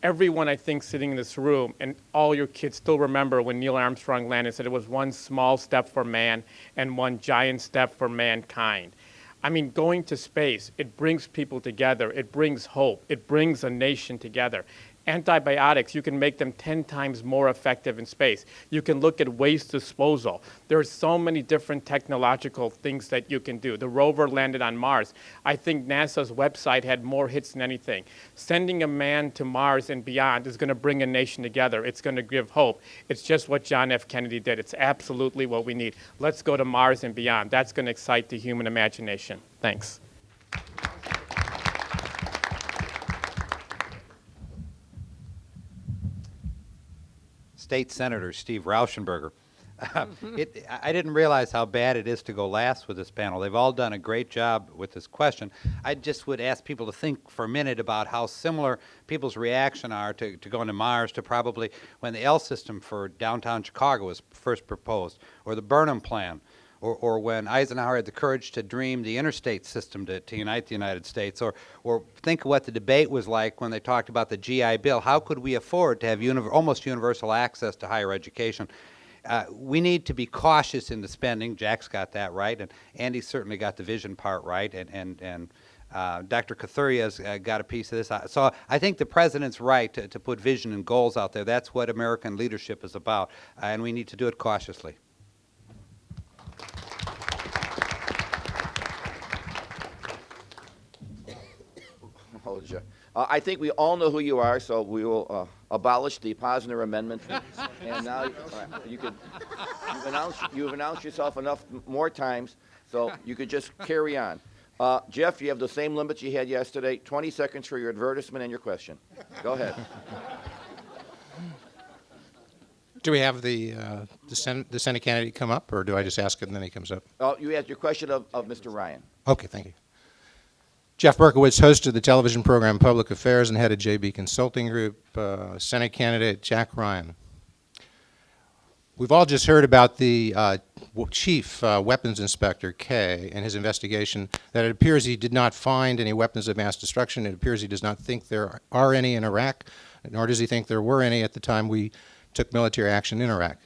Everyone, I think, sitting in this room, and all your kids still remember when Neil Armstrong landed, said it was one small step for man and one giant step for mankind. I mean, going to space, it brings people together. It brings hope. It brings a nation together. Antibiotics, you can make them 10 times more effective in space. You can look at waste disposal. There are so many different technological things that you can do. The rover landed on Mars. I think NASA's website had more hits than anything. Sending a man to Mars and beyond is going to bring a nation together. It's going to give hope. It's just what John F. Kennedy did. It's absolutely what we need. Let's go to Mars and beyond. That's going to excite the human imagination. Thanks. State Senator Steve Rauschenberger. I didn't realize how bad it is to go last with this panel. They've all done a great job with this question. I just would ask people to think for a minute about how similar people's reaction are to going to Mars to probably when the L system for downtown Chicago was first proposed, or the Burnham Plan, or when Eisenhower had the courage to dream the interstate system to unite the United States, or think of what the debate was like when they talked about the GI Bill. How could we afford to have almost universal access to higher education? We need to be cautious in the spending. Jack's got that right, and Andy certainly got the vision part right, and Dr. Kathuri has got a piece of this. So I think the President's right to put vision and goals out there. That's what American leadership is about, and we need to do it cautiously. I think we all know who you are, so we will abolish the Posner Amendment. And now you've announced yourself enough more times, so you could just carry on. Jeff, you have the same limits you had yesterday. 20 seconds for your advertisement and your question. Go ahead. Do we have the Senate candidate come up, or do I just ask it and then he comes up? You asked your question of Mr. Ryan. Okay, thank you. Jeff Berkowitz hosted the television program Public Affairs and head of JB Consulting Group. Senate candidate Jack Ryan. We've all just heard about the Chief Weapons Inspector, Kay, and his investigation that it appears he did not find any weapons of mass destruction. It appears he does not think there are any in Iraq, nor does he think there were any at the time we took military action in Iraq.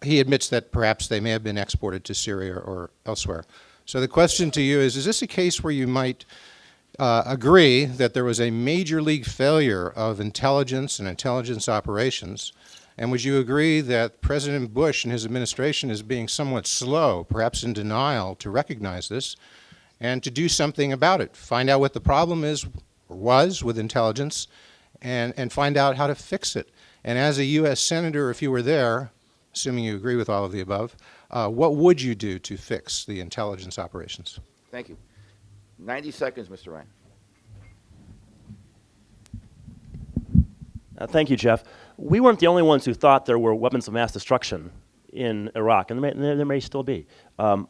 He admits that perhaps they may have been exported to Syria or elsewhere. So the question to you is this a case where you might agree that there was a major league failure of intelligence and intelligence operations, And would you agree that President Bush and his administration is being somewhat slow, perhaps in denial, to recognize this and to do something about it? Find out what the problem is or was with intelligence and find out how to fix it. And as a U.S. Senator, if you were there, assuming you agree with all of the above, what would you do to fix the intelligence operations? Thank you. 90 seconds, Mr. Ryan. Thank you, Jeff. We weren't the only ones who thought there were weapons of mass destruction in Iraq, and there may still be. The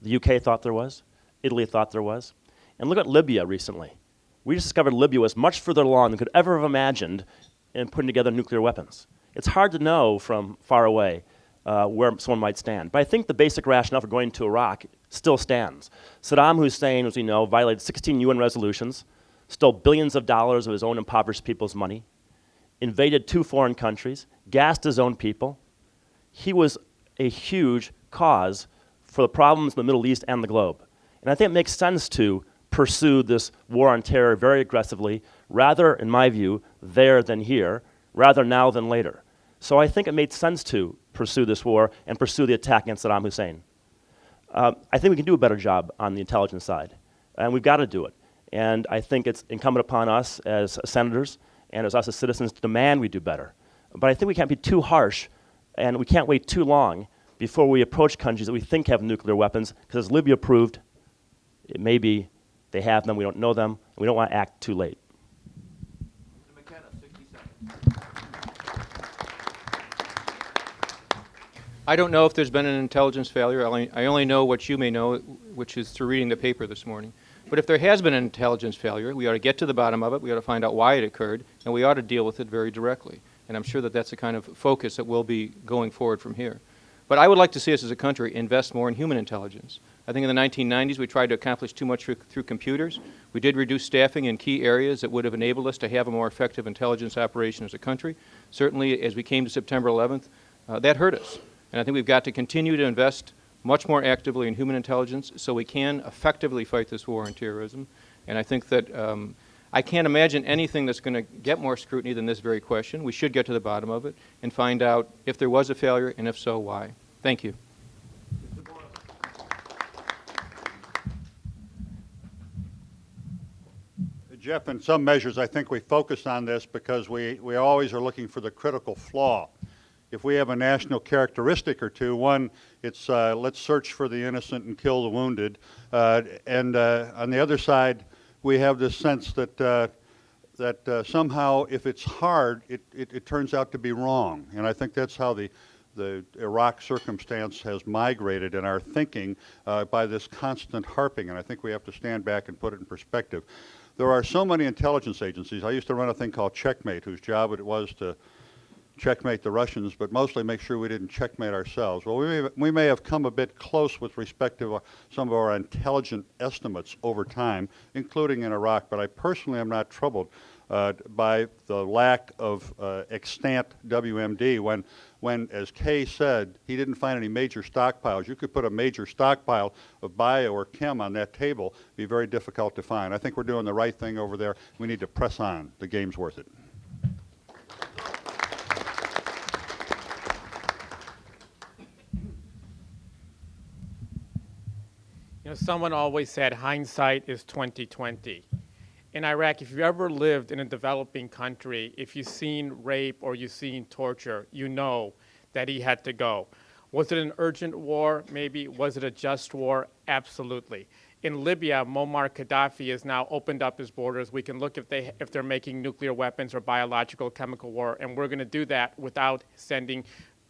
UK thought there was. Italy thought there was. And look at Libya recently. We just discovered Libya was much further along than could ever have imagined in putting together nuclear weapons. It's hard to know from far away where someone might stand. But I think the basic rationale for going to Iraq still stands. Saddam Hussein, as we know, violated 16 UN resolutions, stole billions of dollars of his own impoverished people's money, invaded 2 foreign countries, gassed his own people. He was a huge cause for the problems in the Middle East and the globe. And I think it makes sense to pursue this war on terror very aggressively, rather, in my view, there than here, rather now than later. So I think it made sense to pursue this war and pursue the attack against Saddam Hussein. I think we can do a better job on the intelligence side, and we've got to do it. And I think it's incumbent upon us as senators and as us as citizens to demand we do better. But I think we can't be too harsh, and we can't wait too long before we approach countries that we think have nuclear weapons, because as Libya proved, it may be they have them, we don't know them, and we don't want to act too late. Mr. McKenna, 60 seconds. I don't know if there's been an intelligence failure. I only know what you may know, which is through reading the paper this morning. But if there has been an intelligence failure, we ought to get to the bottom of it, we ought to find out why it occurred, and we ought to deal with it very directly. And I'm sure that that's the kind of focus that will be going forward from here. But I would like to see us as a country invest more in human intelligence. I think in the 1990s we tried to accomplish too much through computers. We did reduce staffing in key areas that would have enabled us to have a more effective intelligence operation as a country. Certainly, as we came to September 11th, that hurt us. And I think we've got to continue to invest much more actively in human intelligence so we can effectively fight this war on terrorism. And I think that I can't imagine anything that's going to get more scrutiny than this very question. We should get to the bottom of it and find out if there was a failure, and if so, why. Thank you. Jeff, in some measures, I think we focus on this because we always are looking for the critical flaw. If we have a national characteristic or two, one, it's let's search for the innocent and kill the wounded. And on the other side, we have this sense that somehow if it's hard, it turns out to be wrong. And I think that's how the Iraq circumstance has migrated in our thinking by this constant harping. And I think we have to stand back and put it in perspective. There are so many intelligence agencies. I used to run a thing called Checkmate, whose job it was to checkmate the Russians, but mostly make sure we didn't checkmate ourselves. Well, we may have come a bit close with respect to some of our intelligent estimates over time, including in Iraq, but I personally am not troubled by the lack of extant WMD when, as Kay said, he didn't find any major stockpiles. You could put a major stockpile of bio or chem on that table. It'd be very difficult to find. I think we're doing the right thing over there. We need to press on. The game's worth it. You know, someone always said hindsight is 20/20. In Iraq, if you've ever lived in a developing country, if you've seen rape or you've seen torture, you know that he had to go. Was it an urgent war? Maybe. Was it a just war? Absolutely. In Libya, Muammar Gaddafi has now opened up his borders. We can look if they're making nuclear weapons or biological chemical war, and we're going to do that without sending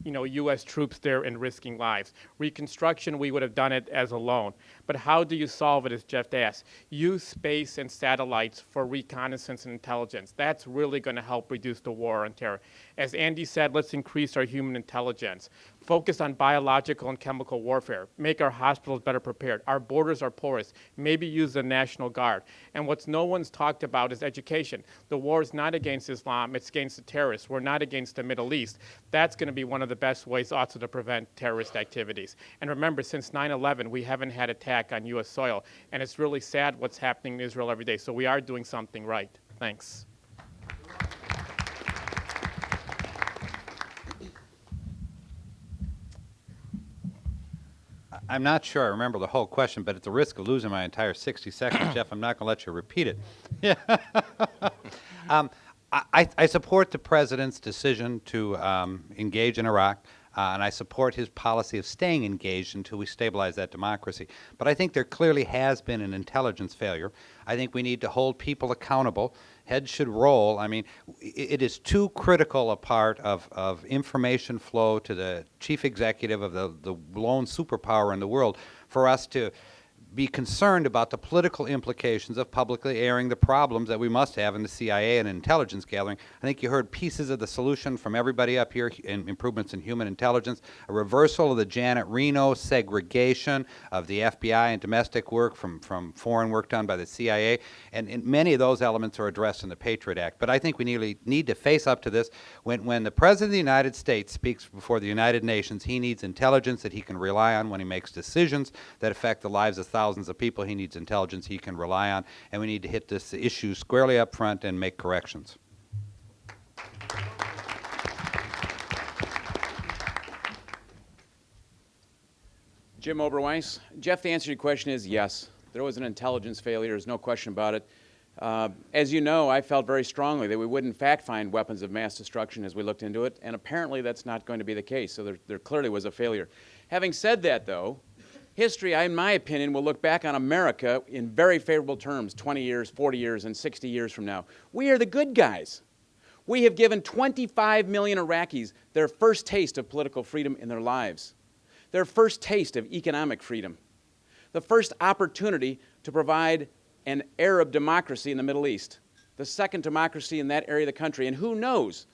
U.S. troops there and risking lives. Reconstruction, we would have done it as alone. But how do you solve it, as Jeff asked? Use space and satellites for reconnaissance and intelligence. That's really going to help reduce the war on terror. As Andy said, let's increase our human intelligence. Focus on biological and chemical warfare. Make our hospitals better prepared. Our borders are porous. Maybe use the National Guard. And what's no one's talked about is education. The war is not against Islam, it's against the terrorists. We're not against the Middle East. That's going to be one of the best ways also to prevent terrorist activities. And remember, since 9/11, we haven't had attack on U.S. soil. And it's really sad what's happening in Israel every day. So we are doing something right. Thanks. I'm not sure I remember the whole question, but at the risk of losing my entire 60 seconds, Jeff, I'm not going to let you repeat it. I support the president's decision to engage in Iraq, and I support his policy of staying engaged until we stabilize that democracy. But I think there clearly has been an intelligence failure. I think we need to hold people accountable. Heads should roll. I mean, it is too critical a part of information flow to the chief executive of the lone superpower in the world for us to be concerned about the political implications of publicly airing the problems that we must have in the CIA and intelligence gathering. I think you heard pieces of the solution from everybody up here in improvements in human intelligence, a reversal of the Janet Reno segregation of the FBI and domestic work from foreign work done by the CIA, and many of those elements are addressed in the Patriot Act. But I think we need to face up to this. When the President of the United States speaks before the United Nations, he needs intelligence that he can rely on when he makes decisions that affect the lives of thousands of people. He needs intelligence he can rely on, and we need to hit this issue squarely up front and make corrections. Jim Oberweis. Jeff, the answer to your question is yes. There was an intelligence failure. There's no question about it. As you know, I felt very strongly that we would in fact find weapons of mass destruction as we looked into it, and apparently that's not going to be the case, so there clearly was a failure. Having said that, though, history, in my opinion, will look back on America in very favorable terms 20 years, 40 years, and 60 years from now. We are the good guys. We have given 25 million Iraqis their first taste of political freedom in their lives, their first taste of economic freedom, the first opportunity to provide an Arab democracy in the Middle East, the second democracy in that area of the country, and who knows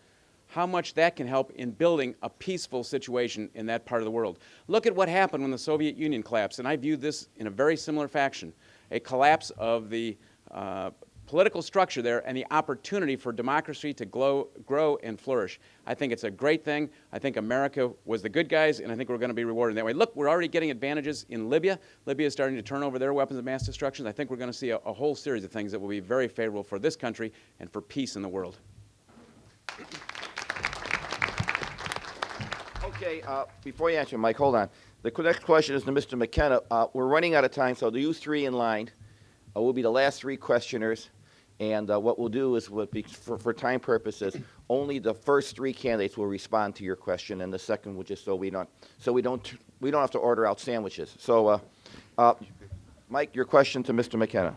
how much that can help in building a peaceful situation in that part of the world. Look at what happened when the Soviet Union collapsed, and I view this in a very similar fashion, a collapse of the political structure there and the opportunity for democracy to grow and flourish. I think it's a great thing. I think America was the good guys, and I think we're going to be rewarded that way. Look, we're already getting advantages in Libya. Libya is starting to turn over their weapons of mass destruction. I think we're going to see a whole series of things that will be very favorable for this country and for peace in the world. Okay, before you answer, Mike, hold on. The next question is to Mr. McKenna. We're running out of time, so you three in line will be the last three questioners. And what we'll do is, for time purposes, only the first three candidates will respond to your question, and the second will just we don't have to order out sandwiches. So, Mike, your question to Mr. McKenna.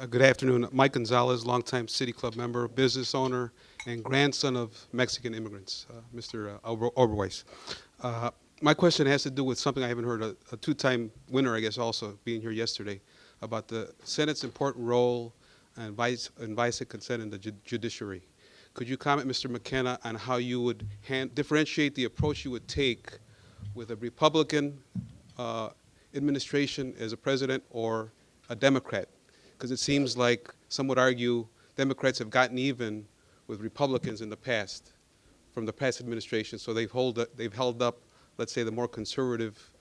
Good afternoon, Mike Gonzalez, longtime City Club member, business owner, and grandson of Mexican immigrants, Mr. Oberweis. My question has to do with something I haven't heard, a two-time winner, I guess, also being here yesterday, about the Senate's important role and advice and consent in the judiciary. Could you comment, Mr. McKenna, on how you would differentiate the approach you would take with a Republican administration as a president or a Democrat? Because it seems like some would argue Democrats have gotten even with Republicans in the past, from the past administration, so they've held up, let's say, the more conservative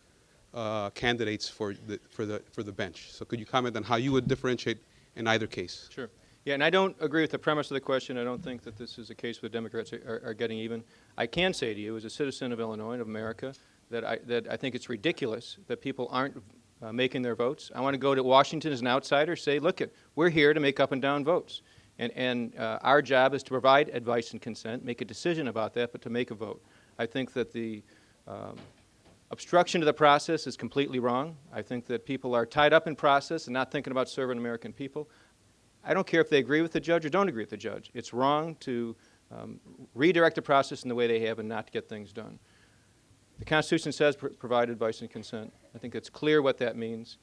candidates for the bench. So could you comment on how you would differentiate in either case? Sure. Yeah, and I don't agree with the premise of the question. I don't think that this is a case where Democrats are getting even. I can say to you, as a citizen of Illinois and of America, that I think it's ridiculous that people aren't making their votes. I want to go to Washington as an outsider, say, look, we're here to make up and down votes. And our job is to provide advice and consent, make a decision about that, but to make a vote. I think that the obstruction to the process is completely wrong. I think that people are tied up in process and not thinking about serving American people. I don't care if they agree with the judge or don't agree with the judge. It's wrong to redirect the process in the way they have and not to get things done. The Constitution says provide advice and consent. I think it's clear what that means.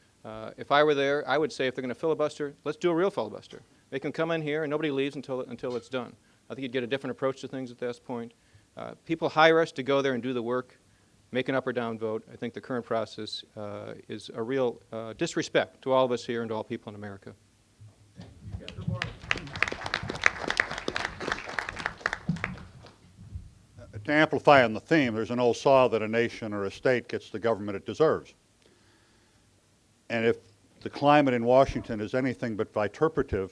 If I were there, I would say if they're going to filibuster, let's do a real filibuster. They can come in here and nobody leaves until it's done. I think you'd get a different approach to things at this point. People hire us to go there and do the work, make an up or down vote. I think the current process is a real disrespect to all of us here and to all people in America. To amplify on the theme, there's an old saw that a nation or a state gets the government it deserves. And if the climate in Washington is anything but vituperative,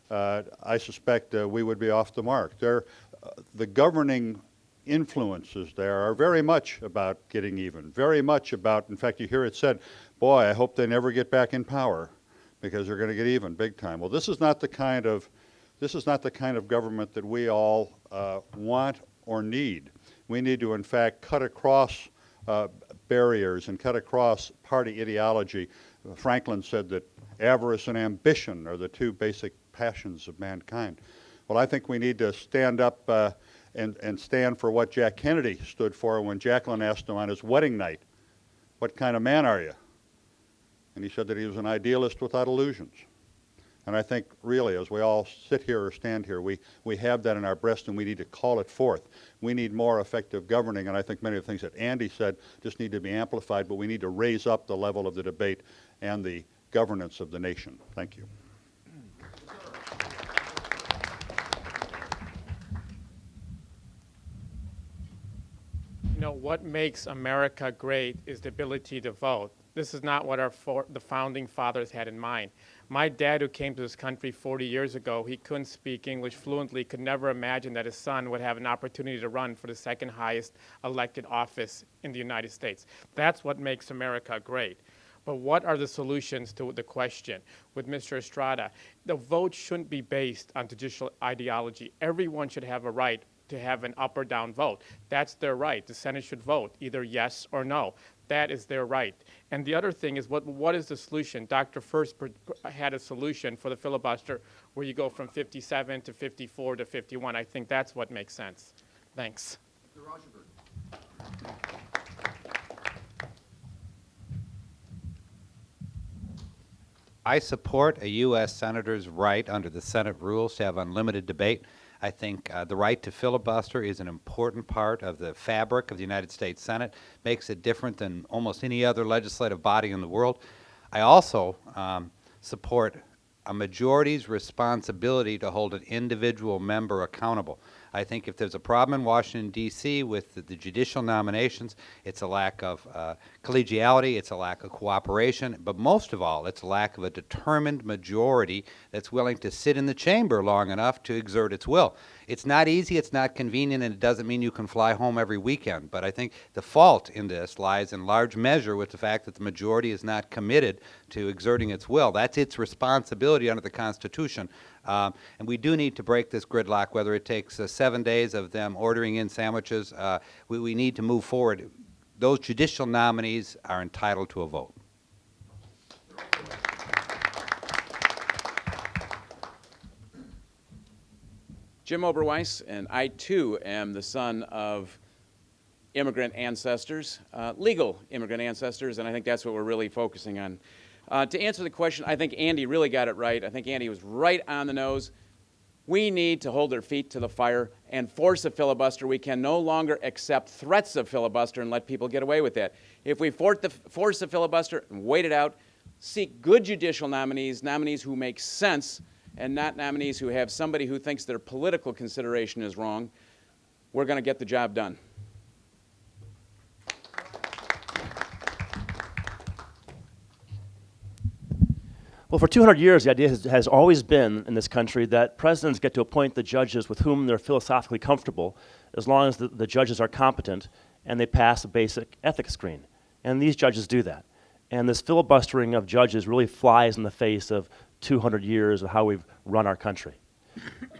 I suspect we would be off the mark. The governing influences there are very much about getting even, very much about, in fact, you hear it said, boy, I hope they never get back in power because they're going to get even big time. Well, this is not the kind of government that we all want or need. We need to, in fact, cut across barriers and cut across party ideology. Franklin said that avarice and ambition are the two basic passions of mankind. Well, I think we need to stand up and stand for what Jack Kennedy stood for when Jacqueline asked him on his wedding night, what kind of man are you? And he said that he was an idealist without illusions. And I think really as we all sit here or stand here, we have that in our breast and we need to call it forth. We need more effective governing, and I think many of the things that Andy said just need to be amplified, but we need to raise up the level of the debate and the governance of the nation. Thank you. You know, what makes America great is the ability to vote. This is not what the founding fathers had in mind. My dad, who came to this country 40 years ago, he couldn't speak English fluently, could never imagine that his son would have an opportunity to run for the second highest elected office in the United States. That's what makes America great. But what are the solutions to the question? With Mr. Estrada, the vote shouldn't be based on judicial ideology. Everyone should have a right to have an up or down vote. That's their right. The Senate should vote either yes or no. That is their right. And the other thing is, what is the solution? Dr. First had a solution for the filibuster where you go from 57 to 54 to 51. I think that's what makes sense. Thanks. Mr. Rauschenberg. I support a U.S. Senator's right under the Senate rules to have unlimited debate. I think the right to filibuster is an important part of the fabric of the United States Senate, makes it different than almost any other legislative body in the world. I also support a majority's responsibility to hold an individual member accountable. I think if there's a problem in Washington, D.C. with the judicial nominations, it's a lack of collegiality, it's a lack of cooperation, but most of all, it's a lack of a determined majority that's willing to sit in the chamber long enough to exert its will. It's not easy, it's not convenient, and it doesn't mean you can fly home every weekend, but I think the fault in this lies in large measure with the fact that the majority is not committed to exerting its will. That's its responsibility under the Constitution. And we do need to break this gridlock, whether it takes 7 days of them ordering in sandwiches. We need to move forward. Those judicial nominees are entitled to a vote. Jim Oberweis, and I too am the son of immigrant ancestors, legal immigrant ancestors, and I think that's what we're really focusing on. To answer the question, I think Andy really got it right. I think Andy was right on the nose. We need to hold our feet to the fire and force a filibuster. We can no longer accept threats of filibuster and let people get away with that. If we force the filibuster and wait it out, seek good judicial nominees, nominees who make sense, and not nominees who have somebody who thinks their political consideration is wrong, we're going to get the job done. Well, for 200 years, the idea has always been in this country that presidents get to appoint the judges with whom they're philosophically comfortable, as long as the judges are competent and they pass a basic ethics screen. And these judges do that. And this filibustering of judges really flies in the face of 200 years of how we've run our country.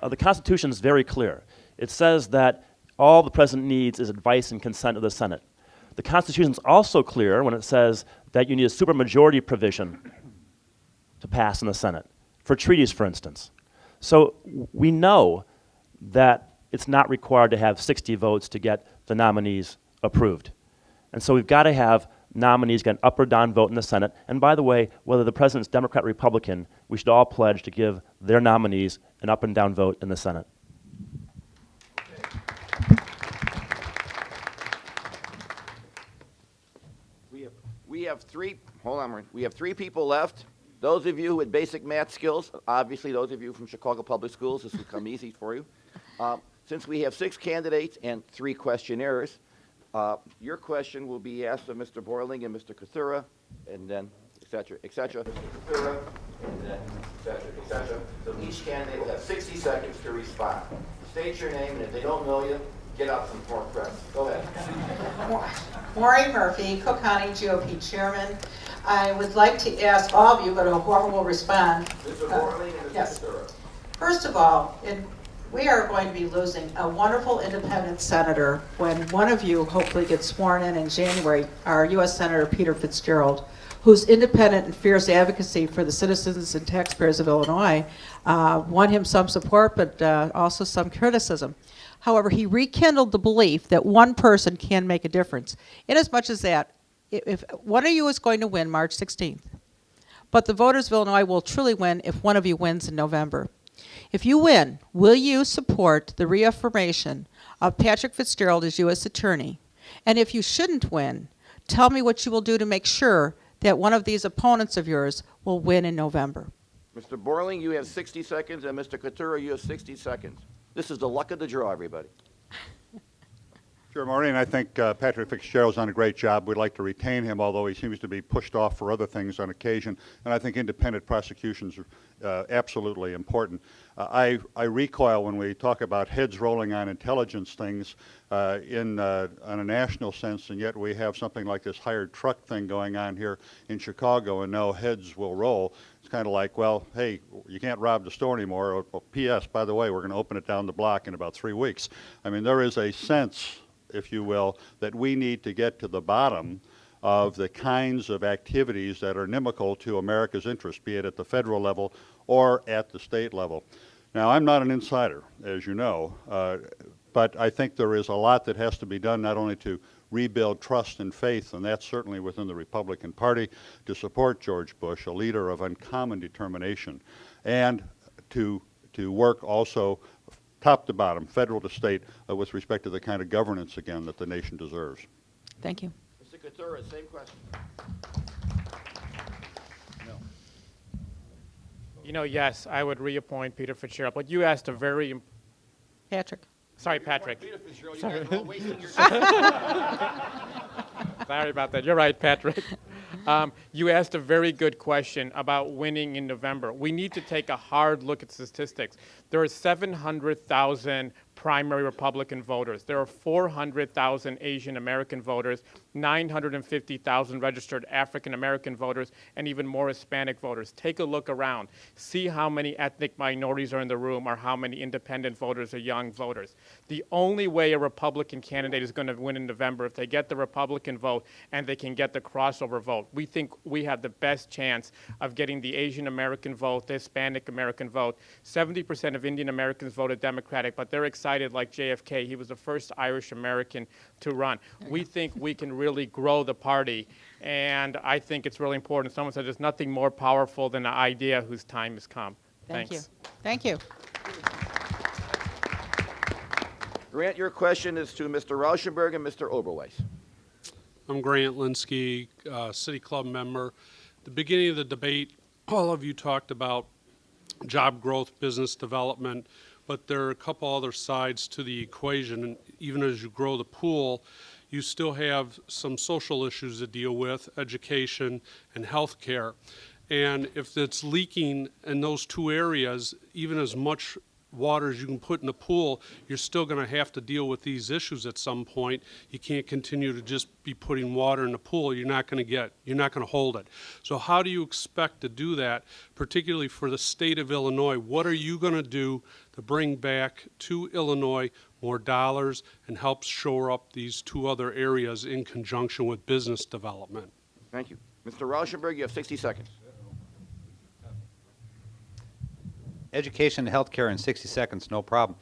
The Constitution is very clear. It says that all the president needs is advice and consent of the Senate. The Constitution is also clear when it says that you need a supermajority provision to pass in the Senate, for treaties, for instance. So we know that it's not required to have 60 votes to get the nominees approved. And so we've got to have nominees get an up or down vote in the Senate. And by the way, whether the president's Democrat or Republican, we should all pledge to give their nominees an up and down vote in the Senate. We have three, hold on, we have 3 people left. Those of you with basic math skills, obviously those of you from Chicago Public Schools, this will come easy for you. Since we have 6 candidates and 3 questionnaires, your question will be asked of Mr. Borling and Mr. Kuthura, and then et cetera, et cetera. Mr. Kuthura, and then et cetera, et cetera. So each candidate will have 60 seconds to respond. State your name, and if they don't know you, get out some pork press. Go ahead. Maureen Murphy, Cook County GOP Chairman. I would like to ask all of you, but whoever will respond. Mr. Borling and Mr. Yes. Couture. First of all, we are going to be losing a wonderful independent senator when one of you hopefully gets sworn in January, our U.S. Senator Peter Fitzgerald, whose independent and fierce advocacy for the citizens and taxpayers of Illinois won him some support, but also some criticism. However, he rekindled the belief that one person can make a difference. In as much as that, if one of you is going to win March 16th, but the voters of Illinois will truly win if one of you wins in November. If you win, will you support the reaffirmation of Patrick Fitzgerald as U.S. Attorney? And if you shouldn't win, tell me what you will do to make sure that one of these opponents of yours will win in November. Mr. Borling, you have 60 seconds, and Mr. Couture, you have 60 seconds. This is the luck of the draw, everybody. Sure, Maureen, I think Patrick Fitzgerald's done a great job. We'd like to retain him, although he seems to be pushed off for other things on occasion. And I think independent prosecutions are absolutely important. I recoil when we talk about heads rolling on intelligence things on a national sense, and yet we have something like this hired truck thing going on here in Chicago, and no heads will roll. It's kind of like, well, hey, you can't rob the store anymore. Or, P.S., by the way, we're going to open it down the block in about 3 weeks. I mean, there is a sense, if you will, that we need to get to the bottom of the kinds of activities that are inimical to America's interest, be it at the federal level or at the state level. Now, I'm not an insider, as you know, but I think there is a lot that has to be done not only to rebuild trust and faith, and that's certainly within the Republican Party, to support George Bush, a leader of uncommon determination, and to work also top to bottom, federal to state, with respect to the kind of governance, again, that the nation deserves. Thank you. Mr. Couture, same question. No. You know, yes, I would reappoint Peter Fitzgerald, but you asked a very Patrick. Sorry, Patrick. Peter Fitzgerald, you guys are all wasting your time. Sorry about that. You're right, Patrick. You asked a very good question about winning in November. We need to take a hard look at statistics. There are 700,000 primary Republican voters. There are 400,000 Asian American voters, 950,000 registered African American voters, and even more Hispanic voters. Take a look around. See how many ethnic minorities are in the room or how many independent voters or young voters. The only way a Republican candidate is going to win in November if they get the Republican vote and they can get the crossover vote. We think we have the best chance of getting the Asian American vote, the Hispanic American vote. 70% of Indian Americans voted Democratic, but they're excited like JFK. He was the first Irish American to run. We think we can really grow the party, and I think it's really important. Someone said there's nothing more powerful than an idea whose time has come. Thank you. Thanks. Thank you. Grant, your question is to Mr. Rauschenberg and Mr. Oberweis. I'm Grant Linsky, City Club member. At the beginning of the debate, all of you talked about job growth, business development, but there are a couple other sides to the equation. And even as you grow the pool, you still have some social issues to deal with, education and health care. And if it's leaking in those two areas, even as much water as you can put in the pool, you're still going to have to deal with these issues at some point. You can't continue to just be putting water in the pool. You're not going to hold it. So how do you expect to do that, particularly for the state of Illinois? What are you going to do to bring back to Illinois more dollars and help shore up these two other areas in conjunction with business development? Thank you. Mr. Rauschenberg, you have 60 seconds. Education and healthcare in 60 seconds, no problem.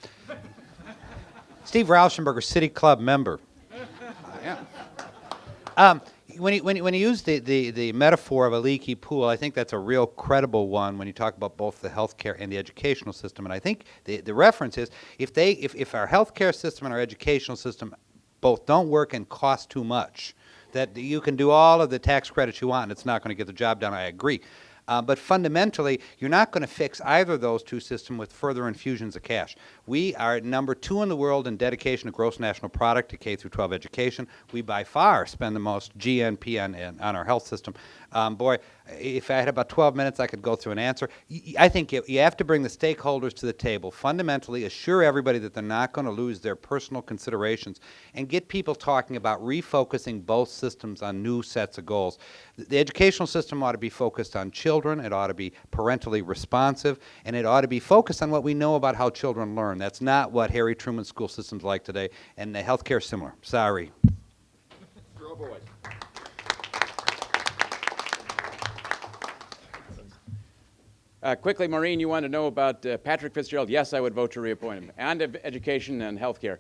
Steve Rauschenberger, City Club member. When you use the metaphor of a leaky pool, I think that's a real credible one when you talk about both the healthcare and the educational system. And I think the reference is if our healthcare system and our educational system both don't work and cost too much, that you can do all of the tax credits you want and it's not going to get the job done. I agree. But fundamentally, you're not going to fix either of those two systems with further infusions of cash. We are number 2 in the world in dedication to gross national product to K through 12 education. We by far spend the most GNP on our health system. Boy, If I had about 12 minutes, I could go through an answer. I think you have to bring the stakeholders to the table, fundamentally assure everybody that they're not going to lose their personal considerations, and get people talking about refocusing both systems on new sets of goals. The educational system ought to be focused on children, it ought to be parentally responsive, and it ought to be focused on what we know about how children learn. That's not what Harry Truman school systems like today, and the health care similar. Sorry. Quickly, Maureen, you want to know about Patrick Fitzgerald? Yes, I would vote to reappoint him. And education and health care.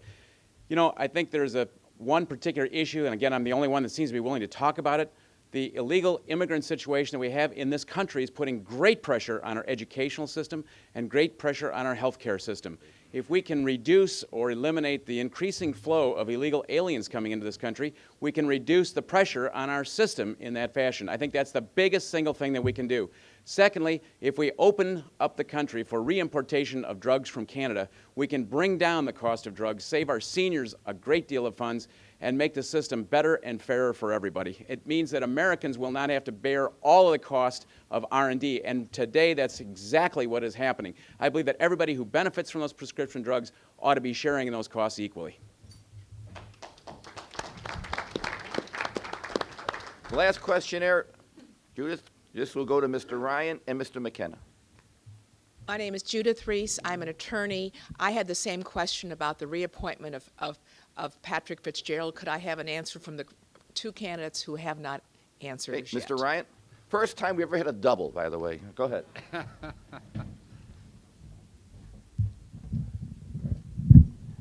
You know, I think there's one particular issue, and again, I'm the only one that seems to be willing to talk about it. The illegal immigrant situation that we have in this country is putting great pressure on our educational system and great pressure on our health care system. If we can reduce or eliminate the increasing flow of illegal aliens coming into this country, we can reduce the pressure on our system in that fashion. I think that's the biggest single thing that we can do. Secondly, if we open up the country for reimportation of drugs from Canada, we can bring down the cost of drugs, save our seniors a great deal of funds, and make the system better and fairer for everybody. It means that Americans will not have to bear all of the cost of R&D, and today that's exactly what is happening. I believe that everybody who benefits from those prescription drugs ought to be sharing in those costs equally. Last questionnaire, Judith. This will go to Mr. Ryan and Mr. McKenna. My name is Judith Reese. I'm an attorney. I had the same question about the reappointment of Patrick Fitzgerald. Could I have an answer from the two candidates who have not answered Hey, us yet? Mr. Ryan, first time we ever had a double, by the way. Go ahead.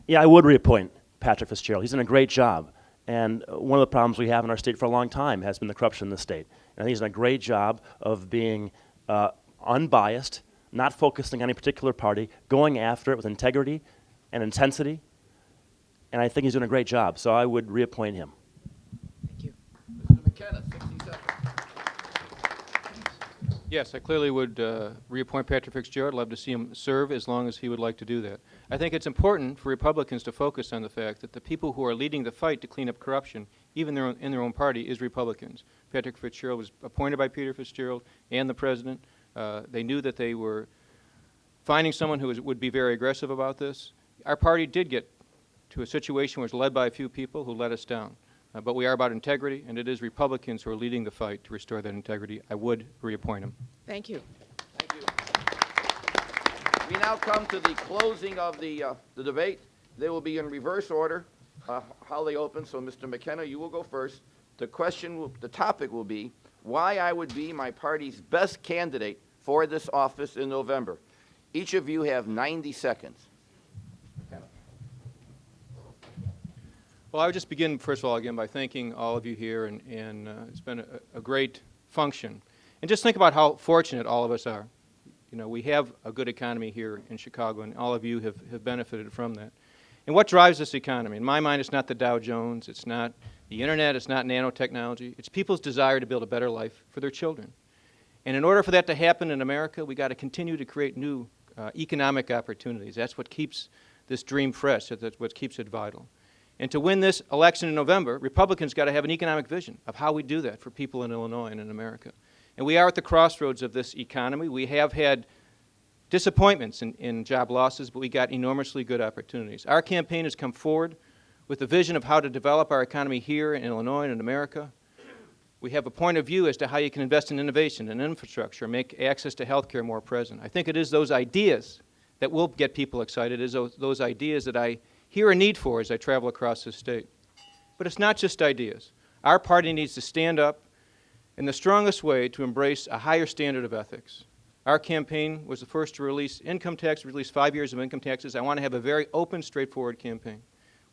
Yeah, I would reappoint Patrick Fitzgerald. He's done a great job. And one of the problems we have in our state for a long time has been the corruption in the state. And I think he's done a great job of being unbiased, not focusing on any particular party, going after it with integrity and intensity. And I think he's doing a great job. So I would reappoint him. Thank you. Mr. McKenna, 60 seconds. Yes, I clearly would reappoint Patrick Fitzgerald. Love to see him serve as long as he would like to do that. I think it's important for Republicans to focus on the fact that the people who are leading the fight to clean up corruption, even in their own party, is Republicans. Patrick Fitzgerald was appointed by Peter Fitzgerald and the president. They knew that they were finding someone who would be very aggressive about this. Our party did get to a situation where it was led by a few people who let us down. But we are about integrity, and it is Republicans who are leading the fight to restore that integrity. I would reappoint him. Thank you. Thank you. We now come to the closing of the debate. They will be in reverse order, how they open. So, Mr. McKenna, you will go first. The topic will be why I would be my party's best candidate for this office in November. Each of you have 90 seconds. Well, I would just begin, first of all, again, by thanking all of you here, and it's been a great function. And just think about how fortunate all of us are. You know, we have a good economy here in Chicago, and all of you have benefited from that. And what drives this economy? In my mind, it's not the Dow Jones, it's not the internet, it's not nanotechnology. It's people's desire to build a better life for their children. And in order for that to happen in America, we got to continue to create new economic opportunities. That's what keeps this dream fresh, that's what keeps it vital. And to win this election in November, Republicans got to have an economic vision of how we do that for people in Illinois and in America. And we are at the crossroads of this economy. We have had disappointments in job losses, but we got enormously good opportunities. Our campaign has come forward with a vision of how to develop our economy here in Illinois and in America. We have a point of view as to how you can invest in innovation and infrastructure, make access to health care more present. I think it is those ideas that will get people excited, is those ideas that I hear a need for as I travel across this state. But it's not just ideas. Our party needs to stand up in the strongest way to embrace a higher standard of ethics. Our campaign was the first to release income tax, release 5 years of income taxes. I want to have a very open, straightforward campaign.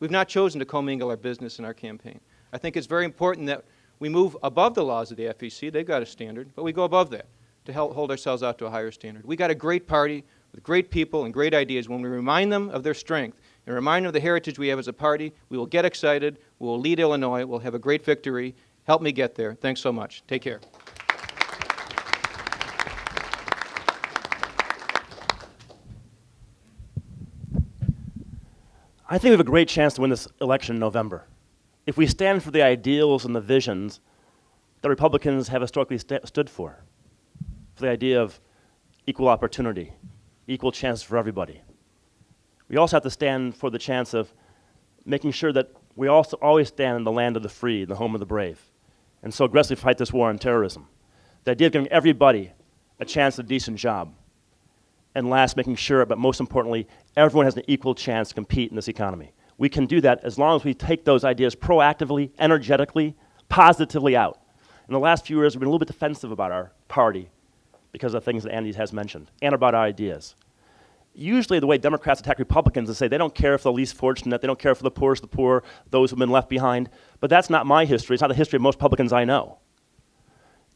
We've not chosen to commingle our business in our campaign. I think it's very important that we move above the laws of the FEC. They've got a standard, but we go above that to hold ourselves out to a higher standard. We got a great party with great people and great ideas. When we remind them of their strength and remind them of the heritage we have as a party, we will get excited, we will lead Illinois, we'll have a great victory. Help me get there. Thanks so much. Take care. I think we have a great chance to win this election in November. If we stand for the ideals and the visions that Republicans have historically stood for the idea of equal opportunity, equal chances for everybody. We also have to stand for the chance of making sure that we also always stand in the land of the free, the home of the brave, and so aggressively fight this war on terrorism. The idea of giving everybody a chance at a decent job. And last, making sure, but most importantly, everyone has an equal chance to compete in this economy. We can do that as long as we take those ideas proactively, energetically, positively out. In the last few years, we've been a little bit defensive about our party because of things that Andy has mentioned, and about our ideas. Usually the way Democrats attack Republicans is say they don't care for the least fortunate, they don't care for the poorest of the poor, those who've been left behind. But that's not my history. It's not the history of most Republicans I know.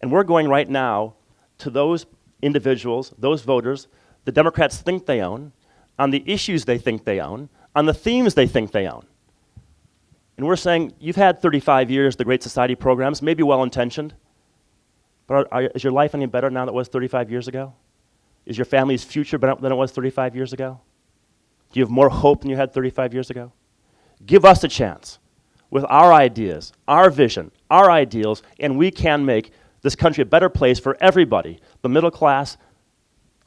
And we're going right now to those individuals, those voters, the Democrats think they own, on the issues they think they own, on the themes they think they own. And we're saying, you've had 35 years, the Great Society programs, maybe well-intentioned, but is your life any better now than it was 35 years ago? Is your family's future better than it was 35 years ago? Do you have more hope than you had 35 years ago? Give us a chance with our ideas, our vision, our ideals, and we can make this country a better place for everybody, the middle class,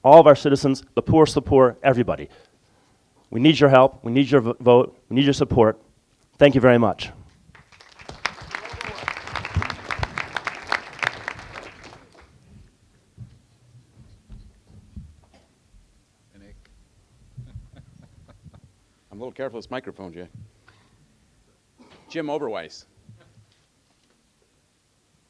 all of our citizens, the poorest of the poor, everybody. We need your help. We need your vote. We need your support. Thank you very much. I'm a little careful with this microphone, Jay. Jim Oberweis.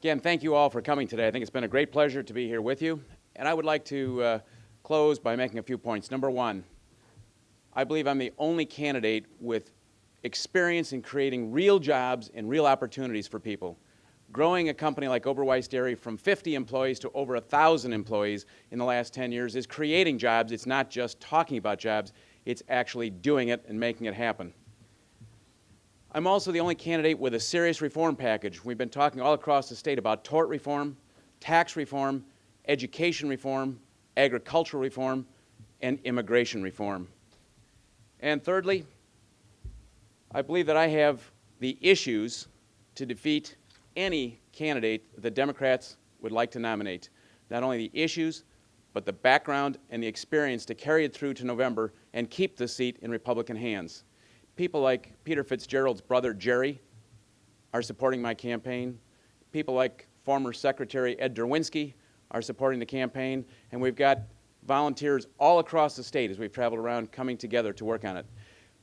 Again, thank you all for coming today. I think it's been a great pleasure to be here with you. And I would like to close by making a few points. Number one, I believe I'm the only candidate with experience in creating real jobs and real opportunities for people. Growing a company like Oberweis Dairy from 50 employees to over 1,000 employees in the last 10 years is creating jobs. It's not just talking about jobs. It's actually doing it and making it happen. I'm also the only candidate with a serious reform package. We've been talking all across the state about tort reform, tax reform, education reform, agricultural reform, and immigration reform. And thirdly, I believe that I have the issues to defeat any candidate the Democrats would like to nominate. Not only the issues, but the background and the experience to carry it through to November and keep the seat in Republican hands. People like Peter Fitzgerald's brother, Jerry, are supporting my campaign. People like former Secretary Ed Derwinski are supporting the campaign. And we've got volunteers all across the state as we've traveled around coming together to work on it.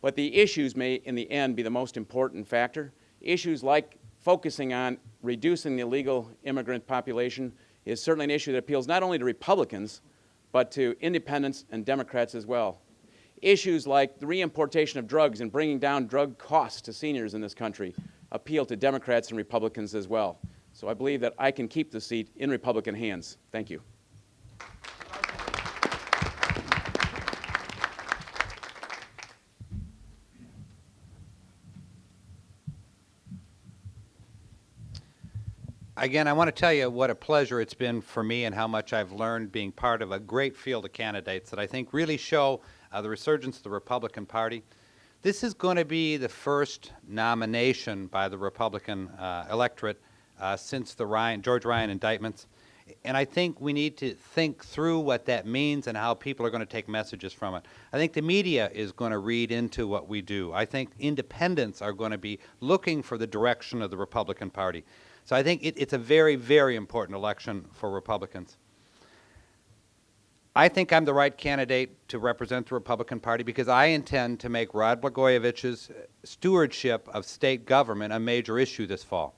But the issues may, in the end, be the most important factor. Issues like focusing on reducing the illegal immigrant population is certainly an issue that appeals not only to Republicans, but to independents and Democrats as well. Issues like the reimportation of drugs and bringing down drug costs to seniors in this country appeal to Democrats and Republicans as well. So I believe that I can keep the seat in Republican hands. Thank you. Again, I want to tell you what a pleasure it's been for me and how much I've learned being part of a great field of candidates that I think really show the resurgence of the Republican Party. This is going to be the first nomination by the Republican electorate since the George Ryan indictments. And I think we need to think through what that means and how people are going to take messages from it. I think the media is going to read into what we do. I think independents are going to be looking for the direction of the Republican Party. So I think it's a very, very important election for Republicans. I think I'm the right candidate to represent the Republican Party because I intend to make Rod Blagojevich's stewardship of state government a major issue this fall.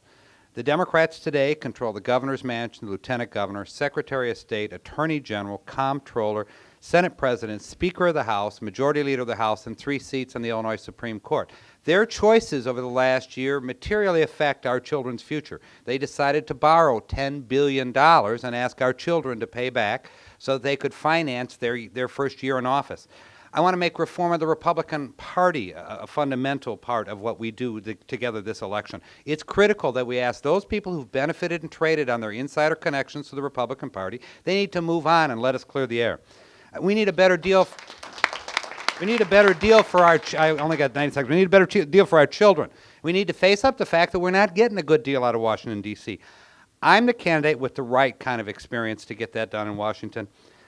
The Democrats today control the governor's mansion, the lieutenant governor, secretary of state, attorney general, comptroller, Senate president, Speaker of the House, majority leader of the House, and 3 seats on the Illinois Supreme Court. Their choices over the last year materially affect our children's future. They decided to borrow $10 billion and ask our children to pay back so that they could finance their first year in office. I want to make reform of the Republican Party a fundamental part of what we do together this election. It's critical that we ask those people who've benefited and traded on their insider connections to the Republican Party, they need to move on and let us clear the air. We need a better deal. We need a better deal for our. I only got 90 seconds. We need a better deal for our children. We need to face up the fact that we're not getting a good deal out of Washington, D.C. I'm the candidate with the right kind of experience to get that done in Washington.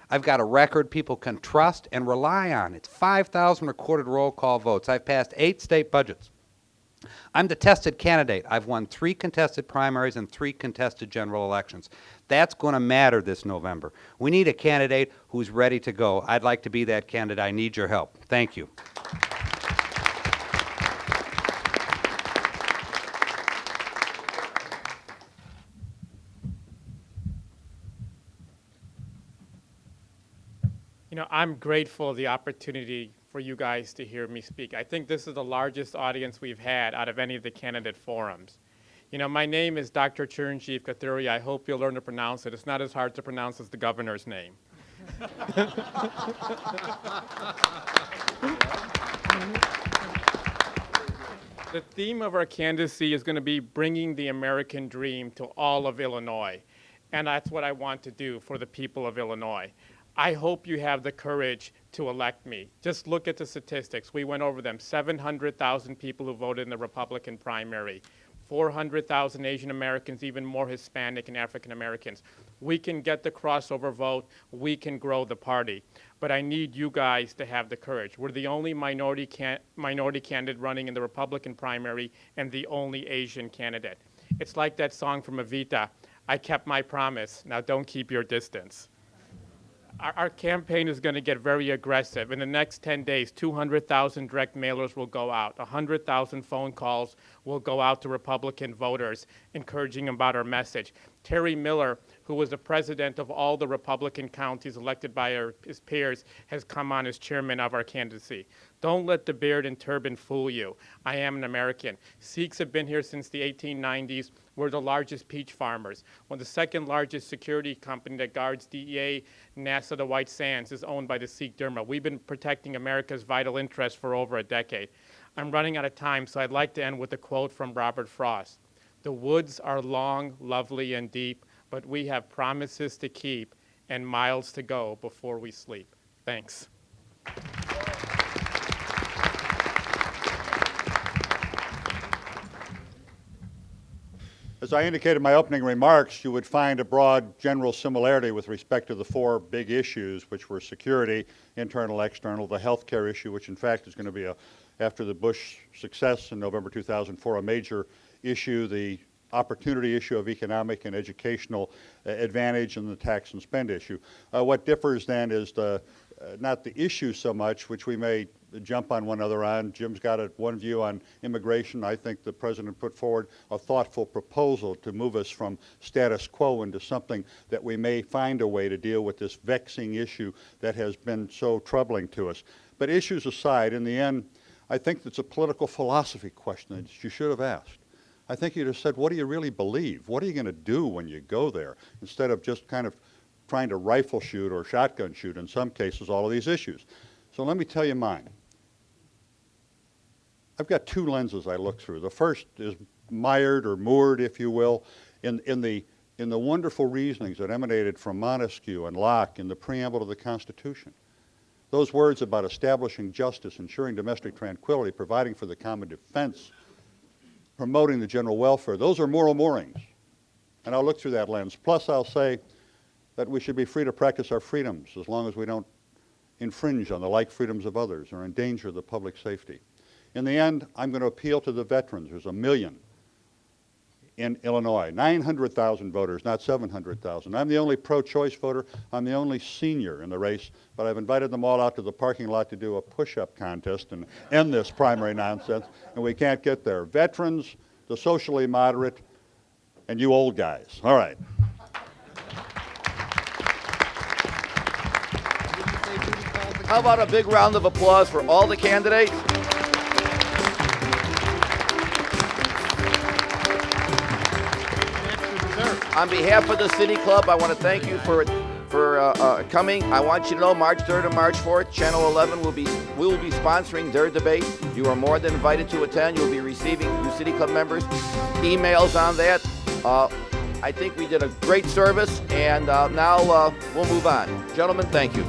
I've got a record people can trust and rely on. It's 5,000 recorded roll call votes. I've passed 8 state budgets. I'm the tested candidate. I've won 3 contested primaries and 3 contested general elections. That's going to matter this November. We need a candidate who's ready to go. I'd like to be that candidate. I need your help. Thank you. You know, I'm grateful for the opportunity for you guys to hear me speak. I think this is the largest audience we've had out of any of the candidate forums. You know, my name is Dr. Chiranjeev Kathuria. I hope you'll learn to pronounce it. It's not as hard to pronounce as the governor's name. The theme of our candidacy is going to be bringing the American dream to all of Illinois. And that's what I want to do for the people of Illinois. I hope you have the courage to elect me. Just look at the statistics. We went over them. 700,000 people who voted in the Republican primary. 400,000 Asian Americans, even more Hispanic and African Americans. We can get the crossover vote. We can grow the party. But I need you guys to have the courage. We're the only minority candidate running in the Republican primary and the only Asian candidate. It's like that song from Evita, I kept my promise, now don't keep your distance. Our campaign is going to get very aggressive. In the next 10 days, 200,000 direct mailers will go out. 100,000 phone calls will go out to Republican voters, encouraging them about our message. Terry Miller, who was the president of all the Republican counties elected by his peers, has come on as chairman of our candidacy. Don't let the beard and turban fool you. I am an American. Sikhs have been here since the 1890s. We're the largest peach farmers. Well, the second largest security company that guards DEA, NASA, the White Sands is owned by the Sikh Dharma. We've been protecting America's vital interests for over a decade. I'm running out of time, so I'd like to end with a quote from Robert Frost. The woods are long, lovely, and deep, but we have promises to keep and miles to go before we sleep. Thanks. As I indicated in my opening remarks, you would find a broad general similarity with respect to the 4 big issues, which were security, internal, external, the health care issue, which in fact is going to be, after the Bush success in November 2004, a major issue, the opportunity issue of economic and educational advantage, and the tax and spend issue. What differs then is not the issue so much, which we may jump on one another on. Jim's got one view on immigration. I think the President put forward a thoughtful proposal to move us from status quo into something that we may find a way to deal with this vexing issue that has been so troubling to us. But issues aside, in the end, I think it's a political philosophy question that you should have asked. I think you'd have said, what do you really believe? What are you going to do when you go there? Instead of just kind of trying to rifle shoot or shotgun shoot, in some cases, all of these issues. So let me tell you mine. I've got 2 lenses I look through. The first is mired or moored, if you will, in the wonderful reasonings that emanated from Montesquieu and Locke in the preamble to the Constitution. Those words about establishing justice, ensuring domestic tranquility, providing for the common defense, promoting the general welfare, those are moral moorings. And I'll look through that lens. Plus, I'll say that we should be free to practice our freedoms as long as we don't infringe on the like freedoms of others or endanger the public safety. In the end, I'm going to appeal to the veterans. There's 1 million in Illinois, 900,000 voters, not 700,000. I'm the only pro-choice voter. I'm the only senior in the race, but I've invited them all out to the parking lot to do a push-up contest and end this primary nonsense, and we can't get there. Veterans, the socially moderate, and you old guys. All right. How about a big round of applause for all the candidates? On behalf of the City Club, I want to thank you for coming. I want you to know March 3rd and March 4th, Channel 11 will be sponsoring their debate. You are more than invited to attend. You'll be receiving, you City Club members, emails on that. I think we did a great service, and now we'll move on. Gentlemen, thank you.